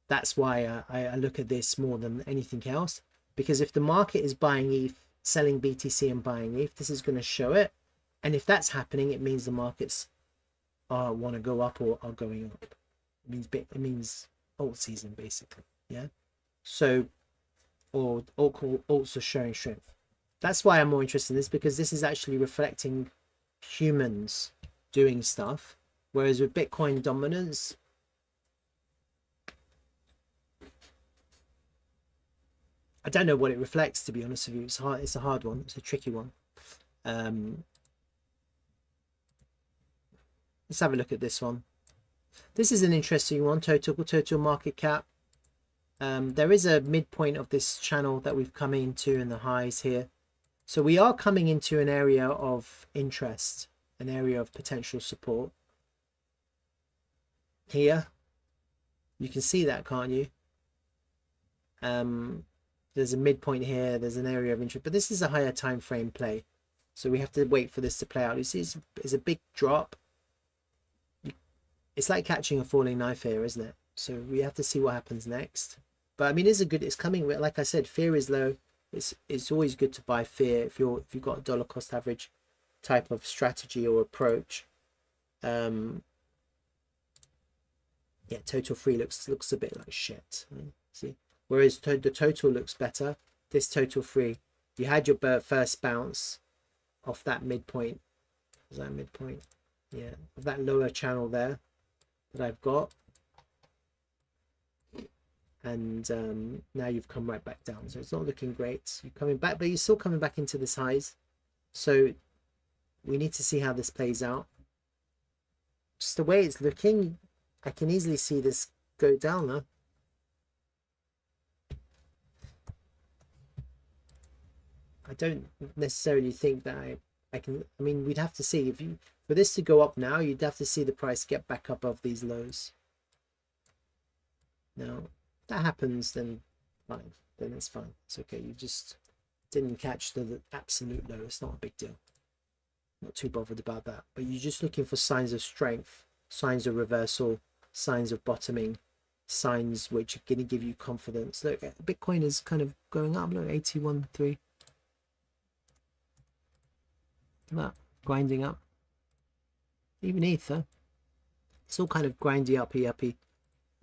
that's why I look at this more than anything else, because if the market is buying ETH, selling BTC and buying ETH, this is going to show it. And if that's happening, it means the markets want to go up or are going up. It means alt season, basically. Yeah. So, or alts are showing strength. That's why I'm more interested in this, because this is actually reflecting humans doing stuff, whereas with Bitcoin dominance, I don't know what it reflects, to be honest with you. It's hard. It's a hard one. It's a tricky one. Let's have a look at this one. This is an interesting one. Total market cap. There is a midpoint of this channel that we've come into in the highs here. So we are coming into an area of interest, an area of potential support. Here, you can see that, can't you? There's a midpoint here, there's an area of interest, but this is a higher time frame play. So we have to wait for this to play out. You see, it's a big drop. It's like catching a falling knife here, isn't it? So we have to see what happens next. But I mean, it's coming. Like I said, fear is low. It's always good to buy fear if you've got a dollar cost average type of strategy or approach. Yeah, total free looks a bit like shit. See, whereas the total looks better. This total free, you had your first bounce off that midpoint. Was that midpoint? Yeah, of that lower channel there that I've got. And now you've come right back down, so it's not looking great. You're coming back, but you're still coming back into this highs. So we need to see how this plays out. Just the way it's looking, I can easily see this go down now. I don't necessarily think that I can. I mean, we'd have to see for this to go up now, you'd have to see the price get back up off these lows. Now, if that happens, then fine. Then it's fine. It's okay. You just didn't catch the absolute low. It's not a big deal. Not too bothered about that. But you're just looking for signs of strength, signs of reversal, signs of bottoming, signs which are going to give you confidence. Look, Bitcoin is kind of going up. Look, 81.3. Look at that, grinding up. Even Ether, it's all kind of grindy, uppy.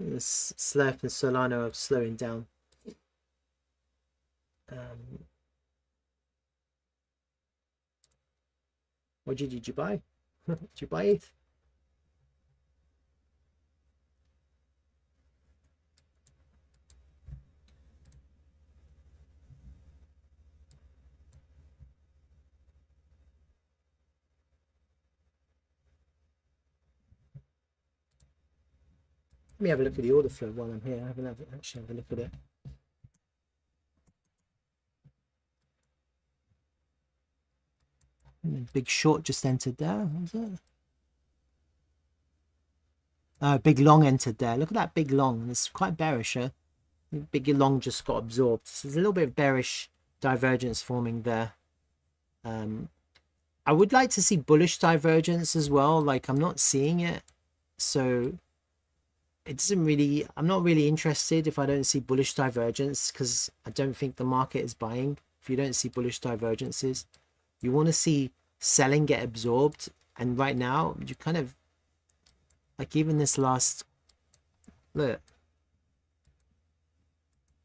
Slurp and Solana are slowing down. What did you buy? Did you buy ETH? Let me have a look at the order flow while I'm here. I haven't actually have a look at it. Big short just entered there. What was it? Oh, big long entered there. Look at that big long. It's quite bearish, huh? Big long just got absorbed. So there's a little bit of bearish divergence forming there. I would like to see bullish divergence as well. Like, I'm not seeing it. So it doesn't really, I'm not really interested if I don't see bullish divergence, because I don't think the market is buying if you don't see bullish divergences. You want to see selling get absorbed, and right now you kind of like, even this last look,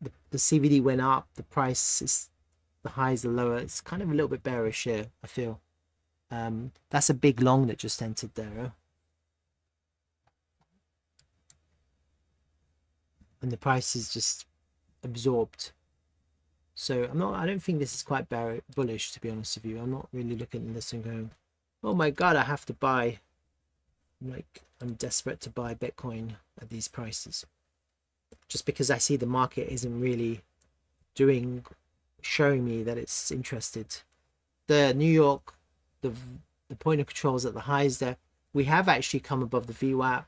the CVD went up, the price is, the highs are lower. It's kind of a little bit bearish here, I feel. That's a big long that just entered there, huh? And the price is just absorbed. So I don't think this is quite bullish, to be honest with you. I'm not really looking at this and going, oh my god, I have to buy. Like, I'm desperate to buy Bitcoin at these prices, just because I see the market isn't really showing me that it's interested. The New York, the point of control is at the highs there. We have actually come above the VWAP,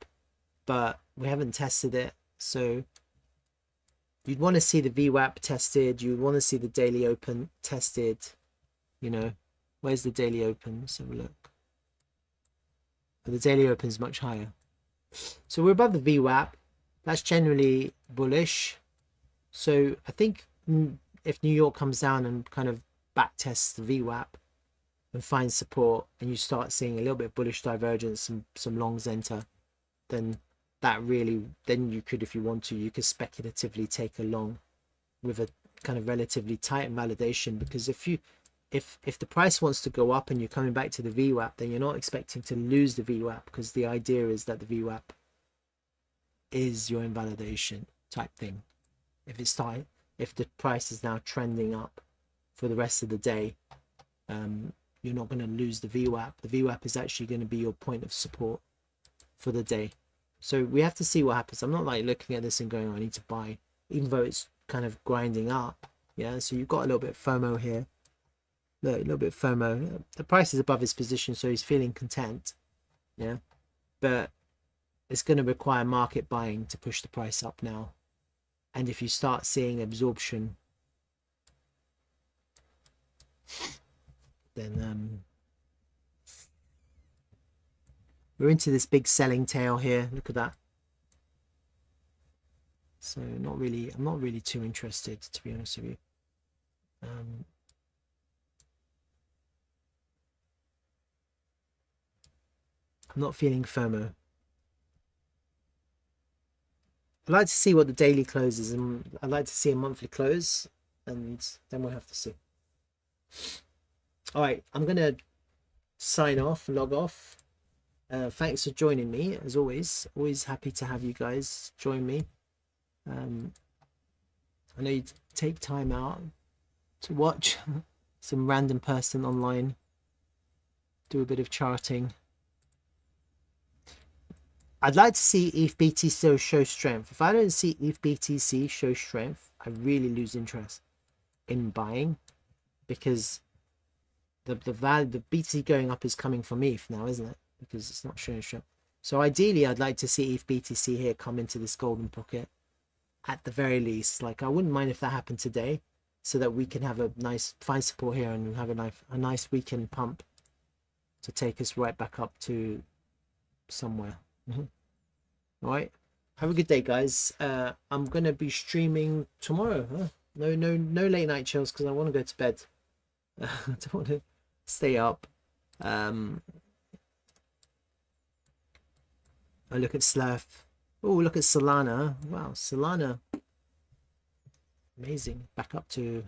but we haven't tested it. So you'd want to see the VWAP tested. You'd want to see the daily open tested. You know, where's the daily open? Let's have a look. The daily open is much higher. So we're above the VWAP. That's generally bullish. So I think if New York comes down and kind of back tests the VWAP and finds support, and you start seeing a little bit of bullish divergence, some longs enter, then you could, if you want to, you could speculatively take a long with a kind of relatively tight validation. Because if the price wants to go up and you're coming back to the VWAP, then you're not expecting to lose the VWAP, because the idea is that the VWAP is your invalidation type thing. If the price is now trending up for the rest of the day, you're not going to lose the VWAP. The VWAP is actually going to be your point of support for the day. So we have to see what happens. I'm not like looking at this and going, oh, I need to buy, even though it's kind of grinding up. Yeah, so you've got a little bit of FOMO here. Look, a little bit of FOMO. The price is above his position, so he's feeling content. Yeah, but it's going to require market buying to push the price up now. And if you start seeing absorption, then we're into this big selling tail here. Look at that. So I'm not really too interested, to be honest with you. I'm not feeling FOMO. I'd like to see what the daily close is, and I'd like to see a monthly close, and then we'll have to see. All right, I'm gonna sign off, log off. Thanks for joining me, as always. Always happy to have you guys join me. I know you take time out to watch some random person online do a bit of charting. I'd like to see ETH BTC show strength. If I don't see ETH BTC show strength, I really lose interest in buying, because the BTC going up is coming from ETH now, isn't it? Because it's not showing strength. So ideally, I'd like to see ETH BTC here come into this golden pocket at the very least. Like, I wouldn't mind if that happened today, so that we can have a nice find support here and have a nice weekend pump to take us right back up to somewhere. All right, have a good day, guys. I'm gonna be streaming tomorrow. No late night chills, because I want to go to bed. I don't want to stay up. I look at Slurf. Oh, look at Solana. Wow, Solana, amazing, back up to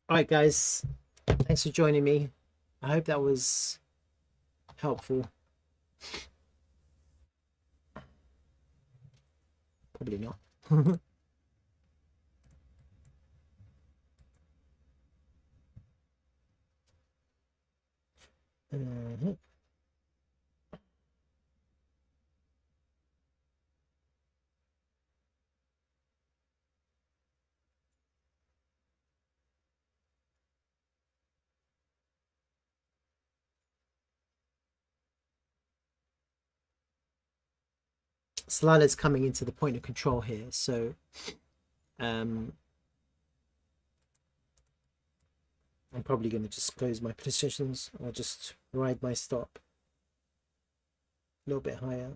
all right, guys, thanks for joining me. I hope that was helpful. Probably not. Mhm. Slider's coming into the point of control here, so I'm probably going to just close my positions or just ride my stop a little bit higher.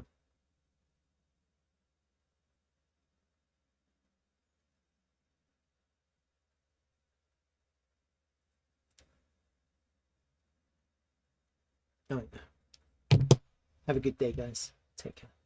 All right. Have a good day, guys. Take care.